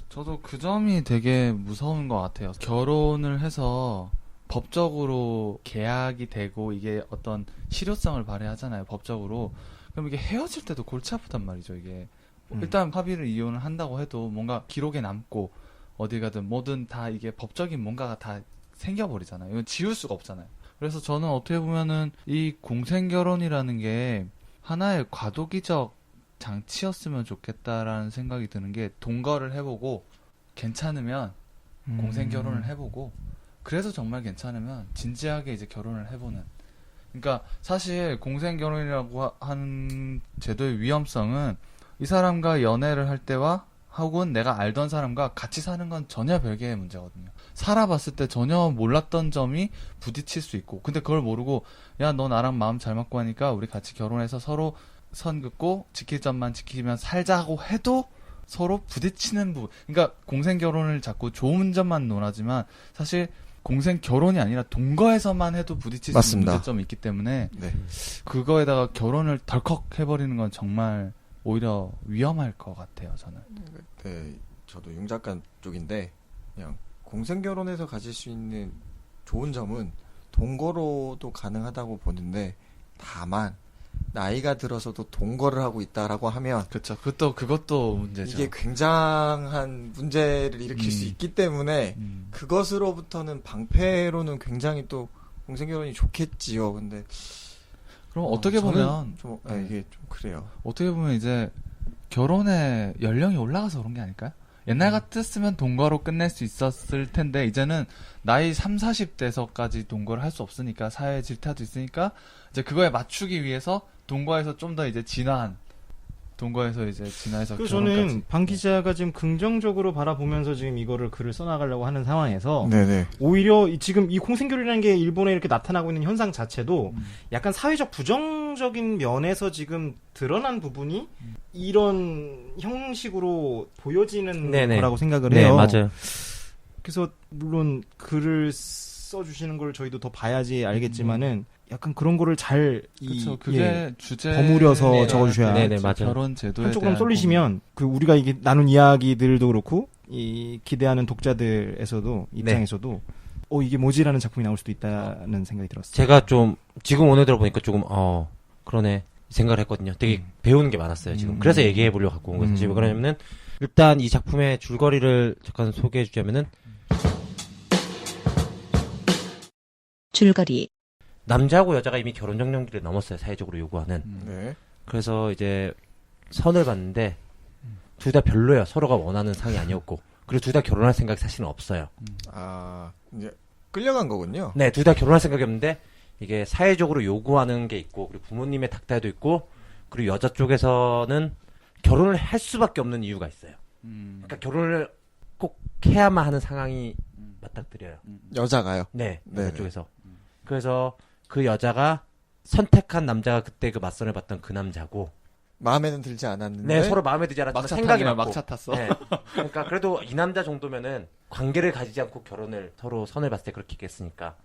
저도 그 점이 되게 무서운 것 같아요. 결혼을 해서 법적으로 계약이 되고 이게 어떤 실효성을 발휘하잖아요. 법적으로. 그럼 이게 헤어질 때도 골치 아프단 말이죠. 이게 일단 합의를 이혼을 한다고 해도 뭔가 기록에 남고 어디 가든 뭐든 다 이게 법적인 뭔가가 다 생겨버리잖아요. 이건 지울 수가 없잖아요. 그래서 저는 어떻게 보면은 이 공생결혼이라는 게 하나의 과도기적 장치였으면 좋겠다라는 생각이 드는 게 동거를 해보고 괜찮으면 공생결혼을 해보고 그래서 정말 괜찮으면 진지하게 이제 결혼을 해보는. 그러니까 사실 공생결혼이라고 하는 제도의 위험성은 이 사람과 연애를 할 때와 혹은 내가 알던 사람과 같이 사는 건 전혀 별개의 문제거든요. 살아봤을 때 전혀 몰랐던 점이 부딪힐 수 있고 근데 그걸 모르고 야 너 나랑 마음 잘 맞고 하니까 우리 같이 결혼해서 서로 선 긋고 지킬 점만 지키면 살자고 해도 서로 부딪히는 부분. 그러니까 공생결혼을 자꾸 좋은 점만 논하지만 사실 공생결혼이 아니라 동거에서만 해도 부딪힐 수 맞습니다. 있는 문제점이 있기 때문에 네. 그거에다가 결혼을 덜컥 해버리는 건 정말 오히려 위험할 것 같아요. 저는. 네, 저도 융 작가 쪽인데 그냥 공생결혼에서 가질 수 있는 좋은 점은 동거로도 가능하다고 보는데 다만 나이가 들어서도 동거를 하고 있다라고 하면 그렇죠. 그것도 문제죠. 이게 굉장한 문제를 일으킬 수 있기 때문에 그것으로부터는 방패로는 굉장히 또 공생결혼이 좋겠지요. 근데 그럼 어떻게 저는 보면 좀 이게 좀 그래요. 어떻게 보면 이제 결혼의 연령이 올라가서 그런 게 아닐까요? 옛날 같았으면 동거로 끝낼 수 있었을 텐데 이제는 나이 3, 40대서까지 동거를 할 수 없으니까 사회 질타도 있으니까 이제 그거에 맞추기 위해서 동거에서 좀 더 이제 진화한 동거에서 이제 진화해서 그래서 결혼까지. 저는 방 기자가 지금 긍정적으로 바라보면서 지금 이거를 글을 써나가려고 하는 상황에서 네네. 오히려 지금 이 공생결이라는 게 일본에 이렇게 나타나고 있는 현상 자체도 약간 사회적 부정적인 면에서 지금 드러난 부분이 이런 형식으로 보여지는 네네. 거라고 생각을 네, 해요. 맞아요. 그래서 물론 글을 써주시는 걸 저희도 더 봐야지 알겠지만은 약간 그런 거를 잘 그렇죠. 그게 예, 주제 버무려서 네네. 적어주셔야 네네, 맞아요. 결혼 제도에 한쪽으로 대한 쏠리시면 그 우리가 이게 나눈 이야기들도 그렇고 이 기대하는 독자들에서도 입장에서도 이게 뭐지라는 작품이 나올 수도 있다는 생각이 들었어요. 제가 좀 지금 오늘 들어보니까 조금 그러네 생각을 했거든요. 되게 배우는 게 많았어요 지금. 그래서 얘기해 보려고 갖고 온 거예요. 지금 그러냐면은 일단 이 작품의 줄거리를 잠깐 소개해 주자면은 줄거리 남자하고 여자가 이미 결혼 정년기를 넘었어요. 사회적으로 요구하는. 네. 그래서 이제 선을 봤는데 둘 다 별로예요. 서로가 원하는 상이 아니었고. 그리고 둘 다 결혼할 생각이 사실은 없어요. 아 이제 끌려간 거군요. 네, 둘 다 결혼할 생각이 없는데 이게 사회적으로 요구하는 게 있고 그리고 부모님의 닥달도 있고 그리고 여자 쪽에서는 결혼을 할 수밖에 없는 이유가 있어요. 그러니까 결혼을 꼭 해야만 하는 상황이 맞닥뜨려요. 여자가요. 네, 네네. 여자 쪽에서. 그래서 그 여자가 선택한 남자가 그때 그 맞선을 봤던 그 남자고 마음에는 들지 않았는데. 네, 서로 마음에 들지 않았지만 막차 생각이 탔네요. 맞고. 막차 탔어. 네. 그러니까 그래도 이 남자 정도면은 관계를 가지지 않고 결혼을 서로 선을 봤을 때 그렇게 했겠으니까.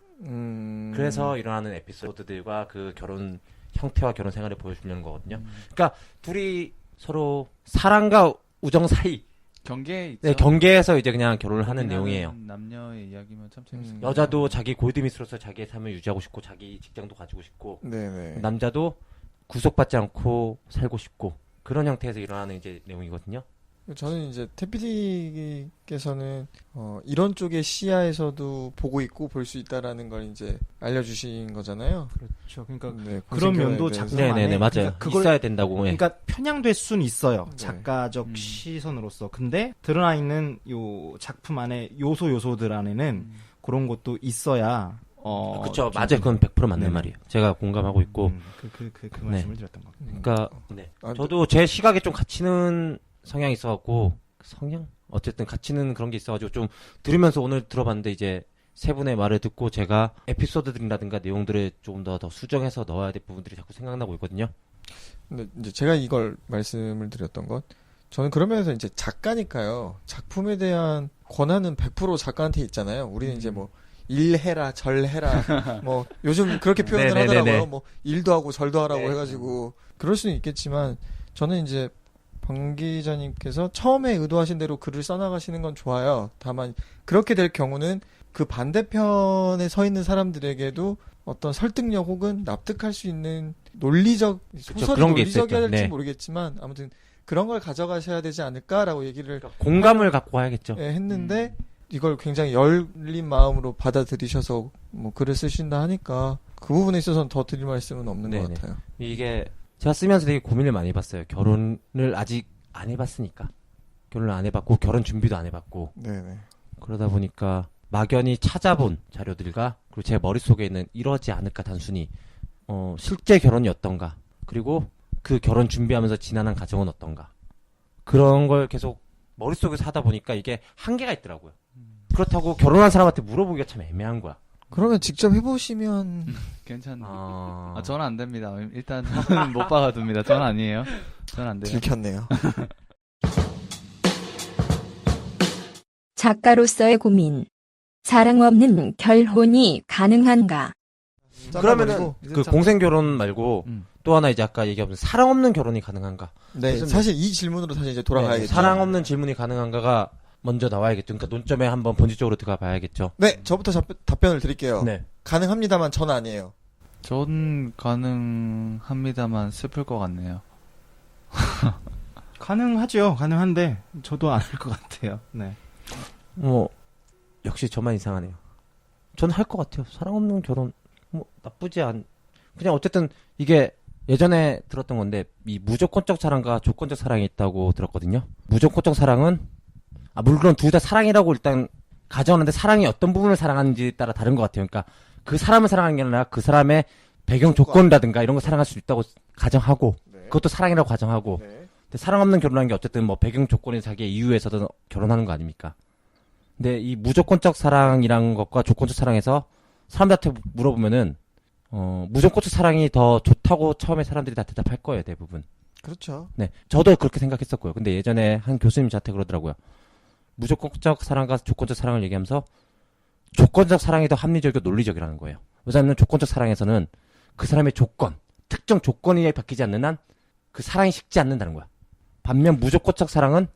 그래서 일어나는 에피소드들과 그 결혼 형태와 결혼 생활을 보여주려는 거거든요. 그러니까 둘이 서로 사랑과 우정 사이 경계에 있죠. 네, 경계에서 이제 그냥 결혼을 하는 고민하는 내용이에요. 남녀의 이야기면 참 재밌을 것 여자도 자기 골드미스로서 자기의 삶을 유지하고 싶고 자기 직장도 가지고 싶고 네네. 남자도 구속받지 않고 살고 싶고 그런 형태에서 일어나는 이제 내용이거든요. 저는 이제 태피디께서는 이런 쪽의 시야에서도 보고 있고 볼 수 있다라는 걸 이제 알려주신 거잖아요. 그렇죠. 그러니까 네, 그런 공생결혼에 면도 대해서. 작품 안에 네네네 맞아요. 그러니까 그걸 있어야 된다고. 예. 그러니까 편향될 수는 있어요. 네. 작가적 시선으로서. 근데 드러나 있는 요 작품 안에 요소들 안에는 그런 것도 있어야 그렇죠. 좀- 맞아요. 그건 100% 맞는 네네. 말이에요. 제가 공감하고 있고. 그 네. 말씀을 드렸던 거. 그러니까 네. 아, 저도 제 시각에 좀 갇히는 성향이 있어갖고 성향? 어쨌든 갇히는 그런 게 있어가지고 좀 들으면서 오늘 들어봤는데 이제 세 분의 말을 듣고 제가 에피소드들이라든가 내용들을 조금 더 수정해서 넣어야 될 부분들이 자꾸 생각나고 있거든요. 근데 이제 제가 이걸 말씀을 드렸던 건 저는 그러면서 이제 작가니까요. 작품에 대한 권한은 100% 작가한테 있잖아요. 우리는 이제 뭐 일해라 절해라 뭐 요즘 그렇게 표현을 네네네네. 하더라고요. 뭐 일도 하고 절도 하라고 네. 해가지고 그럴 수는 있겠지만 저는 이제 방 기자님께서 처음에 의도하신 대로 글을 써나가시는 건 좋아요. 다만 그렇게 될 경우는 그 반대편에 서 있는 사람들에게도 어떤 설득력 혹은 납득할 수 있는 논리적 소설이 그런 게 논리적이어야 있었죠. 될지 네. 모르겠지만 아무튼 그런 걸 가져가셔야 되지 않을까라고 얘기를 공감을 갖고 와야겠죠. 예, 했는데 이걸 굉장히 열린 마음으로 받아들이셔서 뭐 글을 쓰신다 하니까 그 부분에 있어서는 더 드릴 말씀은 없는 것 네네. 같아요. 이게 제가 쓰면서 되게 고민을 많이 해봤어요. 결혼을 아직 안 해봤으니까. 결혼을 안 해봤고 결혼 준비도 안 해봤고 네네. 그러다 보니까 막연히 찾아본 자료들과 그리고 제 머릿속에 있는 이러지 않을까 단순히 실제 결혼이 어떤가 그리고 그 결혼 준비하면서 지난한 가정은 어떤가 그런 걸 계속 머릿속에서 하다 보니까 이게 한계가 있더라고요. 그렇다고 결혼한 사람한테 물어보기가 참 애매한 거야. 그러면 직접 해보시면 괜찮네. 아, 아, 저는 안 됩니다. 일단 저는 못 박아둡니다. 저는 아니에요. 저는 안 돼요. 들켰네요. 작가로서의 고민. 사랑 없는 결혼이 가능한가? 그러면은 이제 그 공생 결혼 말고 음. 또 하나 이제 아까 얘기한 사랑 없는 결혼이 가능한가? 네, 무슨 사실 이 질문으로 사실 이제 돌아가야겠죠. 네, 사랑 없는 질문이 가능한가가 먼저 나와야겠죠. 그러니까 논점에 한번 본질적으로 들어가 봐야겠죠. 네, 저부터 답변을 드릴게요. 네. 가능합니다만 전 아니에요. 전 가능합니다만 슬플 것 같네요. 가능하죠. 가능한데 저도 안 할 것 같아요. 네. 뭐 역시 저만 이상하네요. 전 할 것 같아요. 사랑 없는 결혼 뭐 나쁘지 않. 그냥 어쨌든 이게 예전에 들었던 건데 이 무조건적 사랑과 조건적 사랑이 있다고 들었거든요. 무조건적 사랑은 물론 둘 다 사랑이라고 일단 가정하는데 사랑이 어떤 부분을 사랑하는지에 따라 다른 것 같아요. 그러니까 그 사람을 사랑하는 게 아니라 그 사람의 배경 조건이라든가 이런 거 사랑할 수 있다고 가정하고 네. 그것도 사랑이라고 가정하고 네. 근데 사랑 없는 결혼하는 게 어쨌든 뭐 배경 조건이 자기의 이유에서든 결혼하는 거 아닙니까? 근데 이 무조건적 사랑이란 것과 조건적 사랑에서 사람들한테 물어보면은 무조건적 사랑이 더 좋다고 처음에 사람들이 다 대답할 거예요, 대부분. 그렇죠. 네. 저도 그렇게 생각했었고요. 근데 예전에 한 교수님 저한테 그러더라고요. 무조건적 사랑과 조건적 사랑을 얘기하면서 조건적 사랑이 더 합리적이고 논리적이라는 거예요. 왜냐하면 조건적 사랑에서는 그 사람의 조건, 특정 조건이 바뀌지 않는 한 그 사랑이 식지 않는다는 거야. 반면 무조건적 사랑은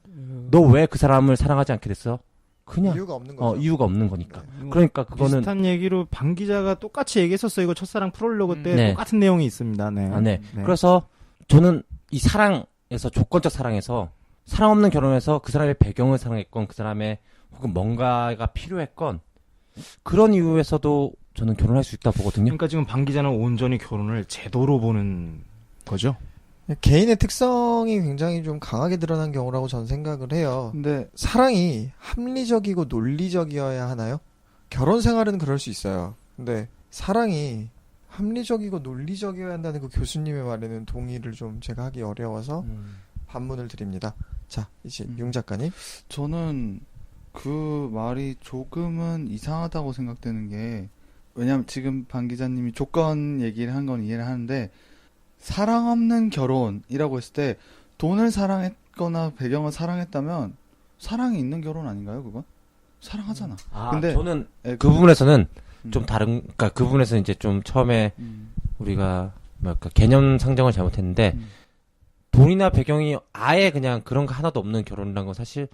너 왜 그 사람을 사랑하지 않게 됐어? 그냥 이유가 없는 거죠. 이유가 없는 거니까. 네. 그러니까 그거는 비슷한 얘기로 방 기자가 똑같이 얘기했었어요. 이거 첫사랑 프롤로그 때 네. 똑같은 내용이 있습니다. 네. 네. 그래서 저는 이 사랑에서 조건적 사랑에서 사랑 없는 결혼에서 그 사람의 배경을 사랑했건 그 사람의 혹은 뭔가가 필요했건 그런 이유에서도 저는 결혼할 수 있다 보거든요. 그러니까 지금 방 기자는 온전히 결혼을 제도로 보는 거죠. 개인의 특성이 굉장히 좀 강하게 드러난 경우라고 저는 생각을 해요. 근데 사랑이 합리적이고 논리적이어야 하나요? 결혼 생활은 그럴 수 있어요. 근데 사랑이 합리적이고 논리적이어야 한다는 그 교수님의 말에는 동의를 좀 제가 하기 어려워서 반문을 드립니다. 자, 이제 용 작가님. 저는 그 말이 조금은 이상하다고 생각되는 게 왜냐면 지금 방 기자님이 조건 얘기를 한 건 이해를 하는데 사랑 없는 결혼이라고 했을 때 돈을 사랑했거나 배경을 사랑했다면 사랑이 있는 결혼 아닌가요, 그건? 사랑하잖아. 근데 저는 예, 그 부분에서는 음. 좀 다른, 그러니까 그 부분에서 이제 좀 처음에 음. 우리가 뭐랄까 개념 상정을 잘못했는데 음. 돈이나 배경이 아예 그냥 그런 거 하나도 없는 결혼이란 건 사실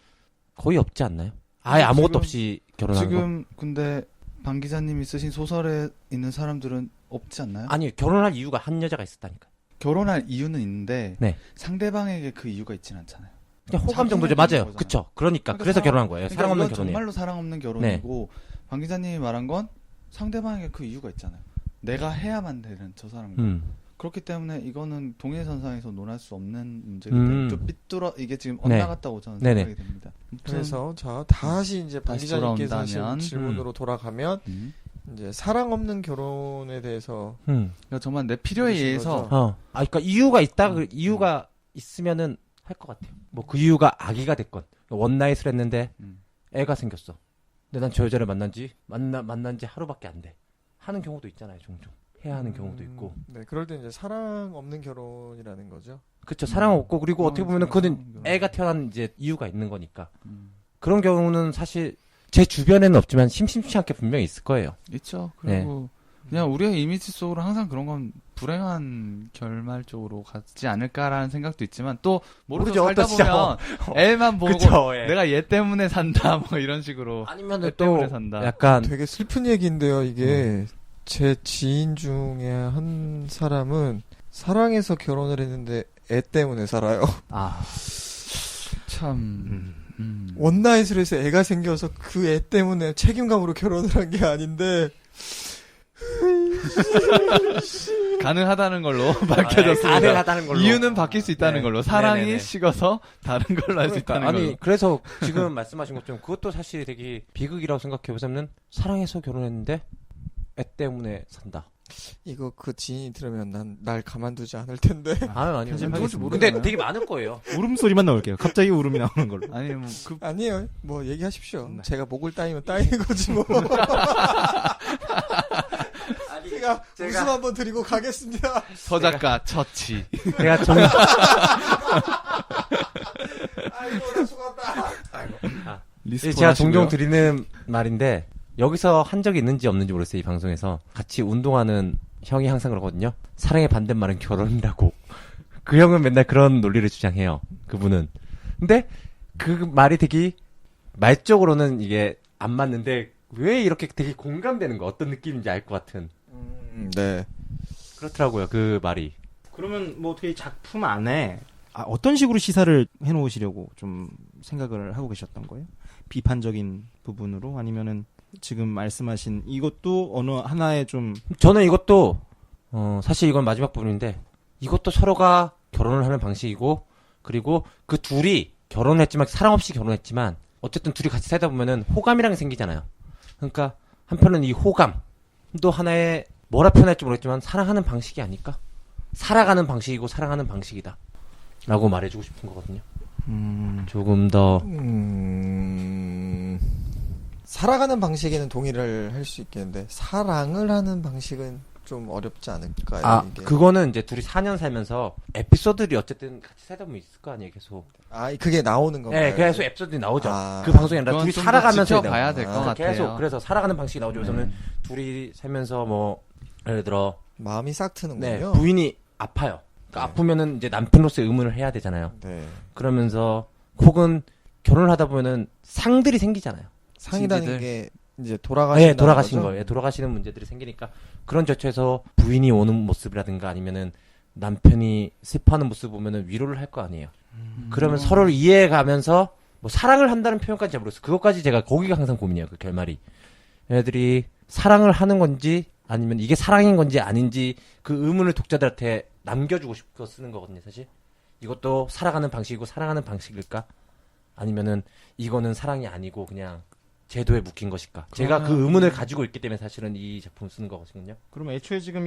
거의 없지 않나요? 아예 지금- 아무것도 없이 결혼하는 거. 지금 근데 방 기자님이 쓰신 소설에 있는 사람들은 없지 않나요? 아니 결혼할 이유가 한 여자가 있었다니까. 결혼할 이유는 있는데 네. 상대방에게 그 이유가 있지는 않잖아요. 그냥 호감 자기가 정도죠. 있는 맞아요. 거잖아요. 그쵸. 그러니까 그러니까 그래서 사랑- 결혼한 거예요. 사랑 없는 이건 결혼이에요. 정말로 사랑 없는 결혼이고 방 기자님이 말한 건 상대방에게 그 이유가 있잖아요. 내가 해야만 되는 저 사람과. 그렇기 때문에 이거는 동일선상에서 논할 수 없는 문제기 때문에 좀 삐뚤어 이게 지금 네. 엇나갔다고 저는 네네. 생각이 됩니다. 그래서 자, 다시 이제 방 다시 기자님께서 하신 돌아온다면, 질문으로 돌아가면 이제 사랑 없는 결혼에 대해서 그러니까 정말 내 필요에 그러신 의해서 거죠? 그러니까 이유가 있다. 이유가 있으면은 할 것 같아요. 뭐 그 이유가 아기가 됐건 원나잇을 했는데 애가 생겼어. 근데 난 저 여자를 만난 지 하루밖에 안 돼. 하는 경우도 있잖아요, 종종. 해야 하는 경우도 있고. 네, 그럴 때 이제 사랑 없는 결혼이라는 거죠. 그쵸, 사랑 없고, 그리고 어떻게 보면은 그거는 사랑 없는 애가 태어난 이제 이유가 있는 거니까. 음. 그런 경우는 사실 제 주변에는 없지만 심심치 않게 분명히 있을 거예요. 있죠. 그리고 그냥 우리의 이미지 속으로 항상 그런 건 불행한 결말 쪽으로 가지 않을까라는 생각도 있지만 또 모르죠. 살다 보면 애만 보고 그쵸, 예. 내가 얘 때문에 산다 뭐 이런 식으로 아니면은 얘 또 때문에 산다. 약간 되게 슬픈 얘기인데요. 이게 제 지인 중에 한 사람은 사랑해서 결혼을 했는데 애 때문에 살아요. 아, 참 원나잇을 해서 애가 생겨서 그 애 때문에 책임감으로 결혼을 한 게 아닌데 가능하다는 걸로 밝혀졌습니다. 가능하다는 걸로. 이유는 바뀔 수 있다는 네. 걸로 사랑이 네네네. 식어서 다른 걸로 할 수 있다는 아니 걸로. 그래서 지금 말씀하신 것처럼 그것도 사실 되게 비극이라고 생각해보자면 사랑해서 결혼했는데 애 때문에 산다. 이거 그 지인이 들으면 날 가만두지 않을 텐데. 아니요. 편집하겠습니다. 근데 되게 많을 거예요. 울음소리만 넣을게요. 갑자기 울음이 나오는 걸로. 아니 뭐 아니에요. 뭐 얘기하십시오. 네. 제가 목을 따이면 따이는 거지 뭐. 제가 웃음 한번 드리고 가겠습니다. 서작가 처치. 제가 정 아이고 나 죽었다. 제가 종종 드리는 말인데 여기서 한 적이 있는지 없는지 모르겠어요. 이 방송에서 같이 운동하는 형이 항상 그러거든요. 사랑의 반대말은 결혼이라고. 그 형은 맨날 그런 논리를 주장해요. 그분은. 근데 그 말이 되게 말적으로는 이게 안 맞는데 왜 이렇게 되게 공감되는 거 어떤 느낌인지 알 것 같은. 네. 그렇더라고요. 그 말이. 그러면 뭐 어떻게 작품 안에 어떤 식으로 시사를 해놓으시려고 좀 생각을 하고 계셨던 거예요? 비판적인 부분으로 아니면은 지금 말씀하신 이것도 어느 하나의 좀 저는 이것도 사실 이건 마지막 부분인데 이것도 서로가 결혼을 하는 방식이고 그리고 그 둘이 결혼했지만 사랑 없이 결혼했지만 어쨌든 둘이 같이 살다 보면은 호감이라는 게 생기잖아요. 그러니까 한편은 이 호감도 하나의 뭐라 표현할지 모르겠지만 사랑하는 방식이 아닐까? 살아가는 방식이고 사랑하는 방식이다 라고 말해주고 싶은 거거든요. 조금 더 살아가는 방식에는 동의를 할 수 있겠는데 사랑을 하는 방식은 좀 어렵지 않을까요? 이게? 그거는 이제 둘이 4년 살면서 에피소드들이 어쨌든 같이 살다 보면 있을 거 아니에요, 계속. 그게 나오는 건가요? 네, 계속 에피소드들이 나오죠. 아. 그 방송이 아니라 그건 둘이 좀 살아가면서 지켜봐야 될 것 같아요. 계속 그래서 살아가는 방식이 나오죠. 그래서는 둘이 살면서 뭐 예를 들어 마음이 싹 트는군요. 네, 부인이 아파요. 그러니까 아프면은 이제 남편으로서의 의무를 해야 되잖아요. 네. 그러면서 혹은 결혼을 하다 보면은 상들이 생기잖아요. 상이라는 진지들. 게 이제 돌아가신 돌아가신 거예요. 돌아가시는 문제들이 생기니까 그런 저처에서 부인이 오는 모습이라든가 아니면은 남편이 슬퍼하는 모습 보면은 위로를 할 거 아니에요. 그러면 서로를 이해해가면서 뭐 사랑을 한다는 표현까지 잘 모르겠어요. 그것까지 제가 거기가 항상 고민이에요. 그 결말이. 얘네들이 사랑을 하는 건지 아니면 이게 사랑인 건지 아닌지 그 의문을 독자들한테 남겨주고 싶어 쓰는 거거든요. 사실 이것도 살아가는 방식이고 사랑하는 방식일까? 아니면은 이거는 사랑이 아니고 그냥 제도에 묶인 것일까? 제가 그 의문을 가지고 있기 때문에 사실은 이 작품을 쓰는 거거든요. 그럼 애초에 지금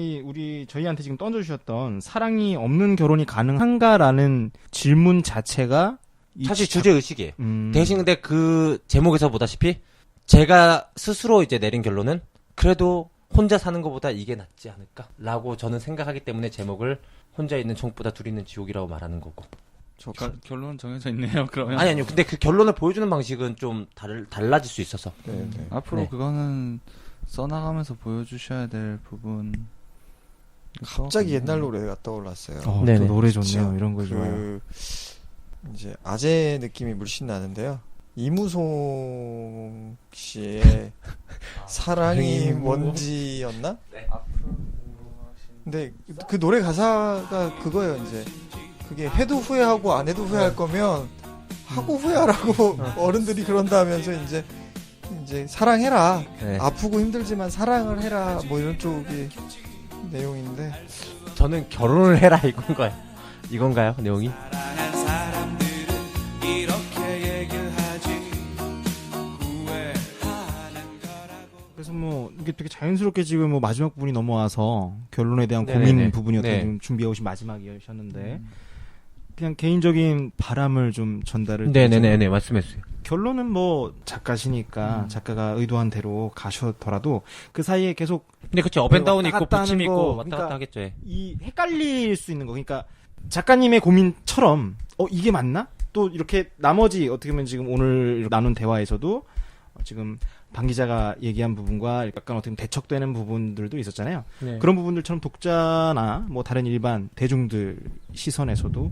저희한테 지금 던져주셨던 사랑이 없는 결혼이 가능한가라는 질문 자체가 사실 주제 의식이에요. 음. 대신 근데 그 제목에서 보다시피 제가 스스로 이제 내린 결론은 그래도 혼자 사는 것보다 이게 낫지 않을까라고 저는 생각하기 때문에 제목을 혼자 있는 천국보다 둘이 있는 지옥이라고 말하는 거고. 결론 정해져 있네요. 그러면 아니요. 근데 그 결론을 보여주는 방식은 좀 달라질 수 있어서. 네. 앞으로 네. 그거는 써나가면서 보여주셔야 될 부분. 갑자기 옛날 노래가 떠올랐어요. 또 네네. 노래 좋네요. 진짜 이런 거 좋아요. 이제 아재 느낌이 물씬 나는데요. 이무송 씨의 사랑이 뭔지였나? 네. 근데 그 노래 가사가 그거예요. 이제 그게 해도 후회하고 안 해도 후회할 거면 하고 후회하라고 어른들이 그런다면서 이제 사랑해라. 네. 아프고 힘들지만 사랑을 해라. 뭐 이런 쪽의 내용인데 저는 결혼을 해라 이건가요? 내용이? 그래서 뭐 이게 되게 자연스럽게 지금 뭐 마지막 부분이 넘어와서 결론에 대한 네네네. 고민 부분이었던 네. 좀 준비해 오신 마지막이셨는데 그냥 개인적인 바람을 좀 전달을 네네네 말씀해주세요. 결론은 뭐 작가시니까 작가가 의도한 대로 가셨더라도 그 사이에 계속 근데 그쵸 업앤다운이 왔다 있고 갔다 부침이 하는 있고 거, 왔다 그러니까 갔다 하겠죠. 예. 이 헷갈릴 수 있는 거. 그러니까 작가님의 고민처럼 이게 맞나? 또 이렇게 나머지 어떻게 보면 지금 오늘 나눈 대화에서도 지금 방 기자가 얘기한 부분과 약간 어떻게 대척되는 부분들도 있었잖아요. 네. 그런 부분들처럼 독자나 뭐 다른 일반 대중들 시선에서도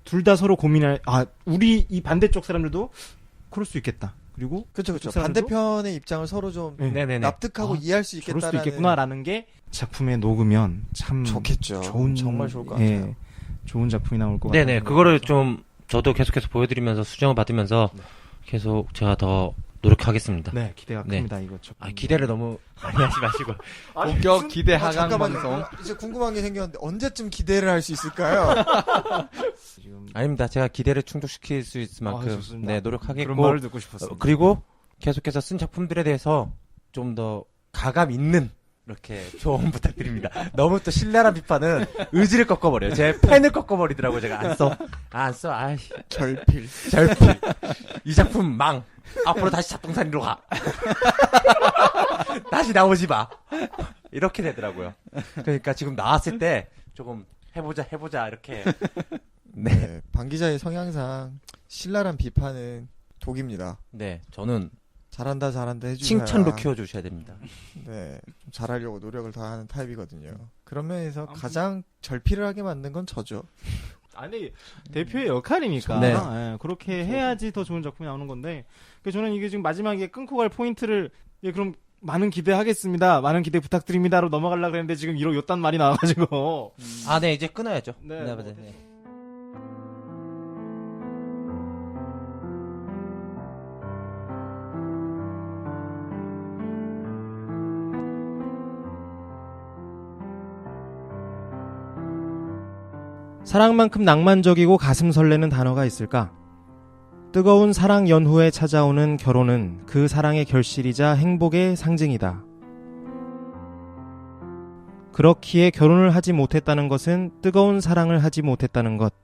둘 다 서로 고민할 우리 이 반대쪽 사람들도 그럴 수 있겠다. 그리고 그렇죠. 그쪽 사람들도 반대편의 입장을 서로 좀 네네네. 납득하고 이해할 수 그럴 있겠다라는. 수도 있겠구나라는 게 작품에 녹으면 참 좋겠죠. 정말 좋을 것 같아요. 좋은 작품이 나올 것 같아요. 네네. 그거를 좀 저도 계속해서 보여드리면서 수정을 받으면서 계속 제가 더 노력하겠습니다. 네, 기대가 네. 큽니다. 이거 기대를 너무 많이 하지 마시고. 본격 기대 하강 잠깐만요. 방송. 이제 궁금한 게 생겼는데 언제쯤 기대를 할 수 있을까요? 지금 아닙니다. 제가 기대를 충족시킬 수 있을 만큼 좋습니다. 네, 노력하겠고. 그런 말을 듣고 싶었어요. 그리고 계속해서 쓴 작품들에 대해서 좀 더 가감 있는 이렇게 조언 부탁드립니다. 너무 또 신랄한 비판은 의지를 꺾어버려요. 제 펜을 꺾어버리더라고요. 제가 안 써. 아이씨. 결필. 이 작품 망. 앞으로 다시 잡동사니로 가. 다시 나오지 마. 이렇게 되더라고요. 그러니까 지금 나왔을 때 조금 해보자 이렇게. 네. 방 기자의 성향상 신랄한 비판은 독입니다. 네, 저는 잘한다 해주셔야. 칭찬로 키워주셔야 됩니다. 네. 좀 잘하려고 노력을 다하는 타입이거든요. 그런 면에서 가장 절필을 하게 만든 건 저죠. 아니 대표의 역할이니까 네. 예, 그렇게 해야지 더 좋은 작품이 나오는 건데 그래서 저는 이게 지금 마지막에 끊고 갈 포인트를 그럼 많은 기대하겠습니다. 많은 기대 부탁드립니다로 넘어가려고 했는데 지금 요딴 말이 나와가지고 네, 이제 끊어야죠. 네, 네, 뭐 맞아요. 네. 사랑만큼 낭만적이고 가슴 설레는 단어가 있을까? 뜨거운 사랑 연후에 찾아오는 결혼은 그 사랑의 결실이자 행복의 상징이다. 그렇기에 결혼을 하지 못했다는 것은 뜨거운 사랑을 하지 못했다는 것,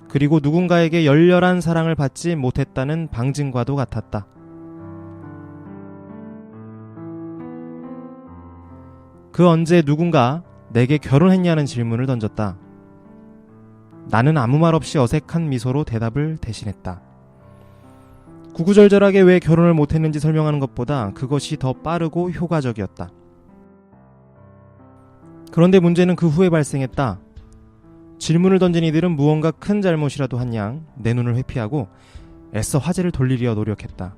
그리고 누군가에게 열렬한 사랑을 받지 못했다는 방증과도 같았다. 그 언제 누군가 내게 결혼했냐는 질문을 던졌다. 나는 아무 말 없이 어색한 미소로 대답을 대신했다. 구구절절하게 왜 결혼을 못했는지 설명하는 것보다 그것이 더 빠르고 효과적이었다. 그런데 문제는 그 후에 발생했다. 질문을 던진 이들은 무언가 큰 잘못이라도 한 양 내 눈을 회피하고 애써 화제를 돌리려 노력했다.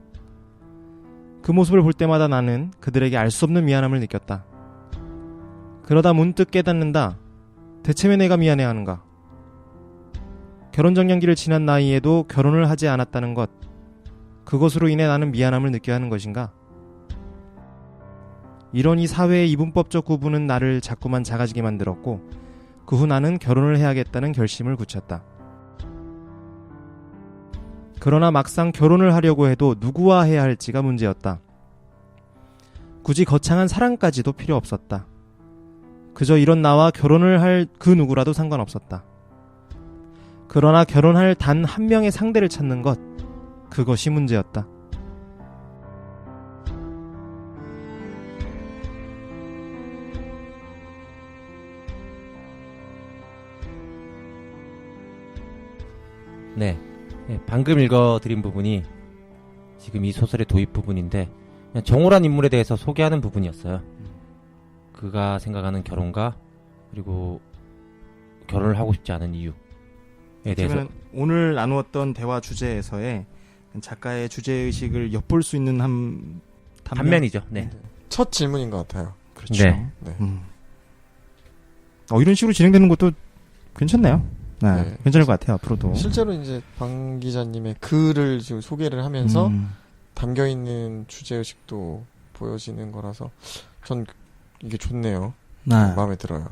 그 모습을 볼 때마다 나는 그들에게 알 수 없는 미안함을 느꼈다. 그러다 문득 깨닫는다. 대체 왜 내가 미안해하는가? 결혼정년기를 지난 나이에도 결혼을 하지 않았다는 것, 그것으로 인해 나는 미안함을 느껴야 하는 것인가? 이런 이 사회의 이분법적 구분은 나를 자꾸만 작아지게 만들었고 그 후 나는 결혼을 해야겠다는 결심을 굳혔다. 그러나 막상 결혼을 하려고 해도 누구와 해야 할지가 문제였다. 굳이 거창한 사랑까지도 필요 없었다. 그저 이런 나와 결혼을 할 그 누구라도 상관없었다. 그러나 결혼할 단 한 명의 상대를 찾는 것, 그것이 문제였다. 네. 방금 읽어드린 부분이 지금 이 소설의 도입 부분인데 그냥 정호란 인물에 대해서 소개하는 부분이었어요. 그가 생각하는 결혼과 그리고 결혼을 하고 싶지 않은 이유에 대해서 오늘 나누었던 대화 주제에서의 작가의 주제의식을 엿볼 수 있는 단면이죠. 네. 첫 질문인 것 같아요. 그렇죠. 네. 네. 이런 식으로 진행되는 것도 괜찮네요. 네. 네. 괜찮을 것 같아요. 앞으로도. 실제로 이제 방 기자님의 글을 지금 소개를 하면서 담겨 있는 주제의식도 보여지는 거라서 전 이게 좋네요. 네. 마음에 들어요.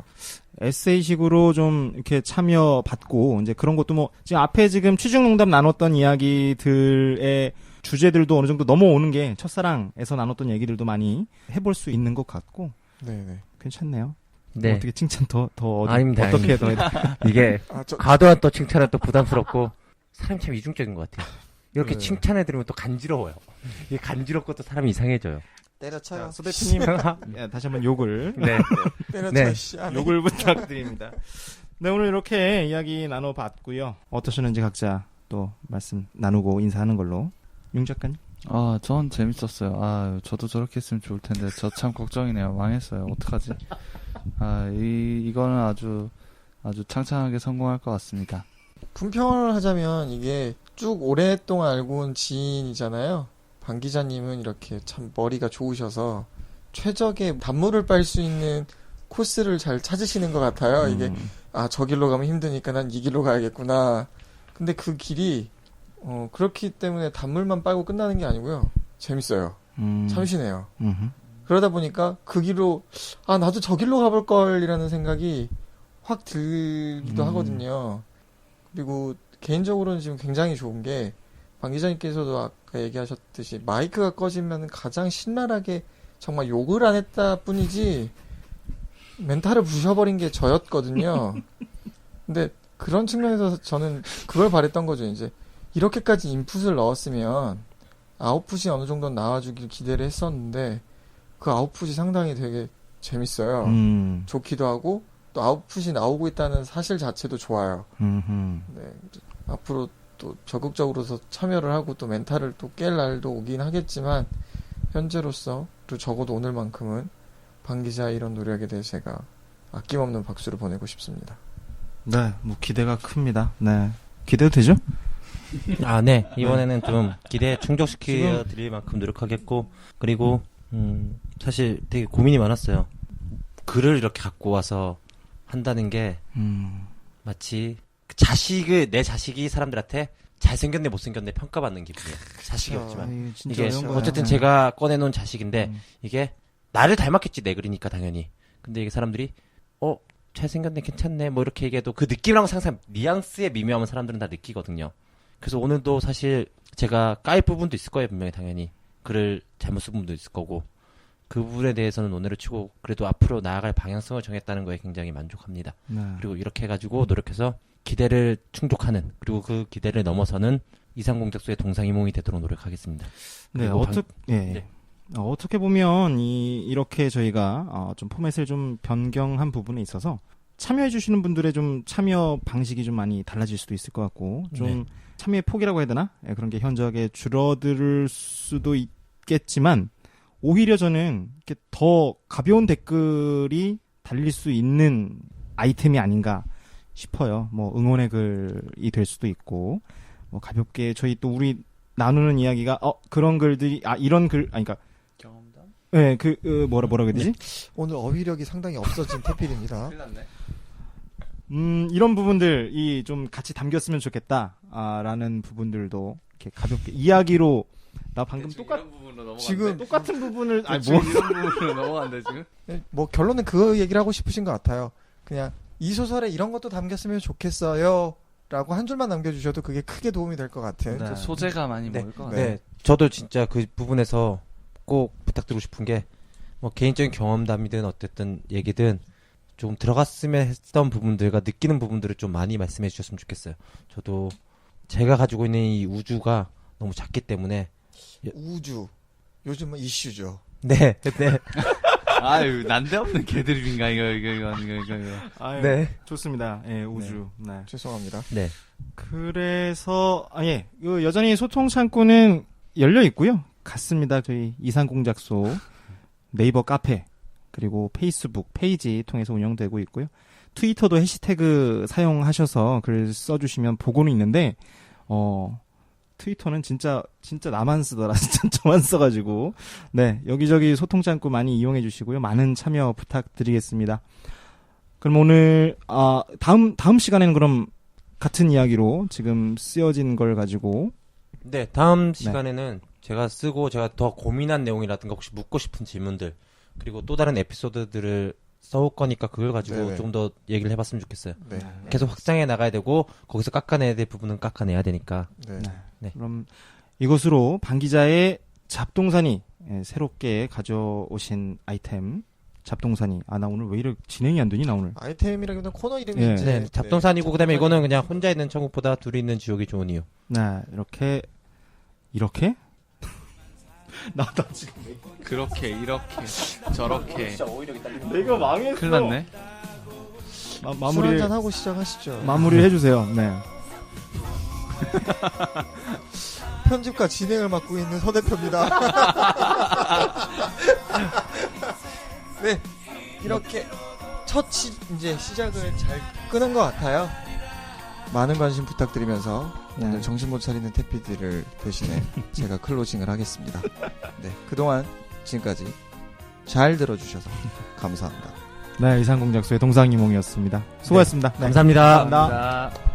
에세이식으로 좀 이렇게 참여 받고 이제 그런 것도 뭐 지금 앞에 지금 취중농담 나눴던 이야기들의 주제들도 어느 정도 넘어오는 게 첫사랑에서 나눴던 얘기들도 많이 해볼 수 있는 것 같고 네네. 괜찮네요. 네. 어떻게 칭찬 아닙니다, 어떻게 더 이게 저 과도한 또 칭찬은 또 부담스럽고 사람이 참 이중적인 것 같아요. 이렇게 네. 칭찬해드리면 또 간지러워요. 이게 간지럽고 또 사람이 이상해져요. 때려쳐요. 소 대표님 다시 한번 욕을 네. 때려쳐요. 네. 씨. 아니. 욕을 부탁드립니다. 네, 오늘 이렇게 이야기 나눠봤고요. 어떠셨는지 각자 또 말씀 나누고 인사하는 걸로. 용 작가님? 전 재밌었어요. 저도 저렇게 했으면 좋을 텐데 저 참 걱정이네요. 망했어요. 어떡하지? 이거는 아주 창창하게 성공할 것 같습니다. 품평을 하자면 이게 쭉 오랫동안 알고 온 지인이잖아요. 방 기자님은 이렇게 참 머리가 좋으셔서 최적의 단물을 빨 수 있는 코스를 잘 찾으시는 것 같아요. 이게 저 길로 가면 힘드니까 난 이 길로 가야겠구나. 근데 그 길이 그렇기 때문에 단물만 빨고 끝나는 게 아니고요. 재밌어요. 참신해요. 그러다 보니까 그 길로 나도 저 길로 가볼 걸이라는 생각이 확 들기도 하거든요. 그리고 개인적으로는 지금 굉장히 좋은 게 방 기자님께서도 아까 얘기하셨듯이 마이크가 꺼지면 가장 신랄하게 정말 욕을 안 했다 뿐이지 멘탈을 부셔버린 게 저였거든요. 근데 그런 측면에서 저는 그걸 바랬던 거죠. 이제 이렇게까지 인풋을 넣었으면 아웃풋이 어느 정도 나와주길 기대를 했었는데 그 아웃풋이 상당히 되게 재밌어요. 좋기도 하고 또 아웃풋이 나오고 있다는 사실 자체도 좋아요. 네, 앞으로 또 적극적으로서 참여를 하고 또 멘탈을 또 깰 날도 오긴 하겠지만 현재로서 그리고 적어도 오늘만큼은 방 기자의 이런 노력에 대해 제가 아낌없는 박수를 보내고 싶습니다. 네, 뭐 기대가 큽니다. 네, 기대도 되죠? 네. 이번에는 좀 기대에 충족시켜 드릴 만큼 노력하겠고, 그리고, 사실 되게 고민이 많았어요. 글을 이렇게 갖고 와서 한다는 게, 마치, 내 자식이 사람들한테 잘생겼네, 못생겼네 평가받는 기분이에요. 자식이 없지만. 이게, 어쨌든 제가 꺼내놓은 자식인데, 이게, 나를 닮았겠지, 내 글이니까, 당연히. 근데 이게 사람들이, 잘생겼네, 괜찮네, 뭐 이렇게 얘기해도 그 느낌이랑 항상 뉘앙스의 미묘함은 사람들은 다 느끼거든요. 그래서 오늘도 사실 제가 까일 부분도 있을 거예요, 분명히 당연히. 글을 잘못 쓴 부분도 있을 거고. 그 부분에 대해서는 오늘을 치고 그래도 앞으로 나아갈 방향성을 정했다는 거에 굉장히 만족합니다. 네. 그리고 이렇게 해가지고 노력해서 기대를 충족하는, 그리고 그 기대를 넘어서는 이상공작소의 동상이몽이 되도록 노력하겠습니다. 네, 어떻게 보면 이렇게 저희가 좀 포맷을 좀 변경한 부분에 있어서 참여해주시는 분들의 좀 참여 방식이 좀 많이 달라질 수도 있을 것 같고, 좀 참여의 폭이라고 해야 되나? 그런 게 현저하게 줄어들 수도 있겠지만, 오히려 저는 이렇게 더 가벼운 댓글이 달릴 수 있는 아이템이 아닌가 싶어요. 뭐 응원의 글이 될 수도 있고, 뭐 가볍게 저희 또 우리 나누는 이야기가 그런 글들이 이런 글 그러니까 경험담? 네, 뭐라고 해야 되지? 오늘 어휘력이 상당히 없어진 태필입니다. 이런 부분들이 좀 같이 담겼으면 좋겠다라는 부분들도 이렇게 가볍게 이야기로 나 방금 지금 똑같은 부분을 이런 부분으로 넘어간대 지금? 뭐 결론은 그 얘기를 하고 싶으신 것 같아요. 그냥 이 소설에 이런 것도 담겼으면 좋겠어요 라고 한 줄만 남겨주셔도 그게 크게 도움이 될 것 같은. 네. 소재가 많이 모일 것 같아요. 네, 저도 진짜 그 부분에서 꼭 부탁드리고 싶은 게, 뭐 개인적인 경험담이든 어쨌든 얘기든 좀 들어갔으면 했던 부분들과 느끼는 부분들을 좀 많이 말씀해 주셨으면 좋겠어요. 저도 제가 가지고 있는 이 우주가 너무 작기 때문에. 우주 요즘은 이슈죠. 네. 아유, 난데없는 개드립인가 이거. 아유, 네, 좋습니다. 예, 우주. 네. 죄송합니다. 네. 그래서 여전히 소통 창구는 열려 있고요. 같습니다. 저희 이상공작소 네이버 카페 그리고 페이스북 페이지 통해서 운영되고 있고요. 트위터도 해시태그 사용하셔서 글 써주시면 보고는 있는데 트위터는 진짜 나만 쓰더라. 진짜 저만 써가지고. 네, 여기저기 소통 창구 많이 이용해 주시고요. 많은 참여 부탁드리겠습니다. 그럼 오늘 다음 시간에는 그럼 같은 이야기로 지금 쓰여진 걸 가지고. 네, 다음 시간에는 제가 쓰고 제가 더 고민한 내용이라든가 혹시 묻고 싶은 질문들, 그리고 또 다른 에피소드들을 써올 거니까 그걸 가지고 좀 더 얘기를 해봤으면 좋겠어요. 네. 계속 확장해 나가야 되고 거기서 깎아내야 될 부분은 깎아내야 되니까. 네. 그럼 이것으로 방 기자의 잡동사니 새롭게 가져오신 아이템 잡동사니. 나 오늘 왜 이렇게 진행이 안 되니 나 오늘. 아이템이라기보다 코너 이름인지. 네, 잡동사니고 그다음에 이거는 그냥 혼자 있는 천국보다 둘이 있는 지옥이 좋은 이유. 네, 이렇게? 나 지금 그렇게 이렇게 저렇게. 내가 망했어. 큰일 났네. 술 한잔 하고 시작하시죠. 마무리를 해주세요. 네. 편집과 진행을 맡고 있는 서 대표입니다. 네, 이렇게 이제 시작을 잘 끄는 것 같아요. 많은 관심 부탁드리면서 오늘 정신 못 차리는 태피디를 대신해 제가 클로징을 하겠습니다. 네, 그동안 지금까지 잘 들어주셔서 감사합니다. 네, 이상공작소의 동상이몽이었습니다. 수고하셨습니다. 네. 감사합니다. 감사합니다.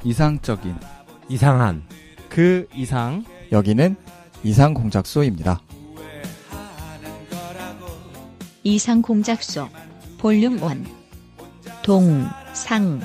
이상적인 이상한 그 이상 여기는 이상공작소입니다. 이상공작소 볼륨 1 동상이몽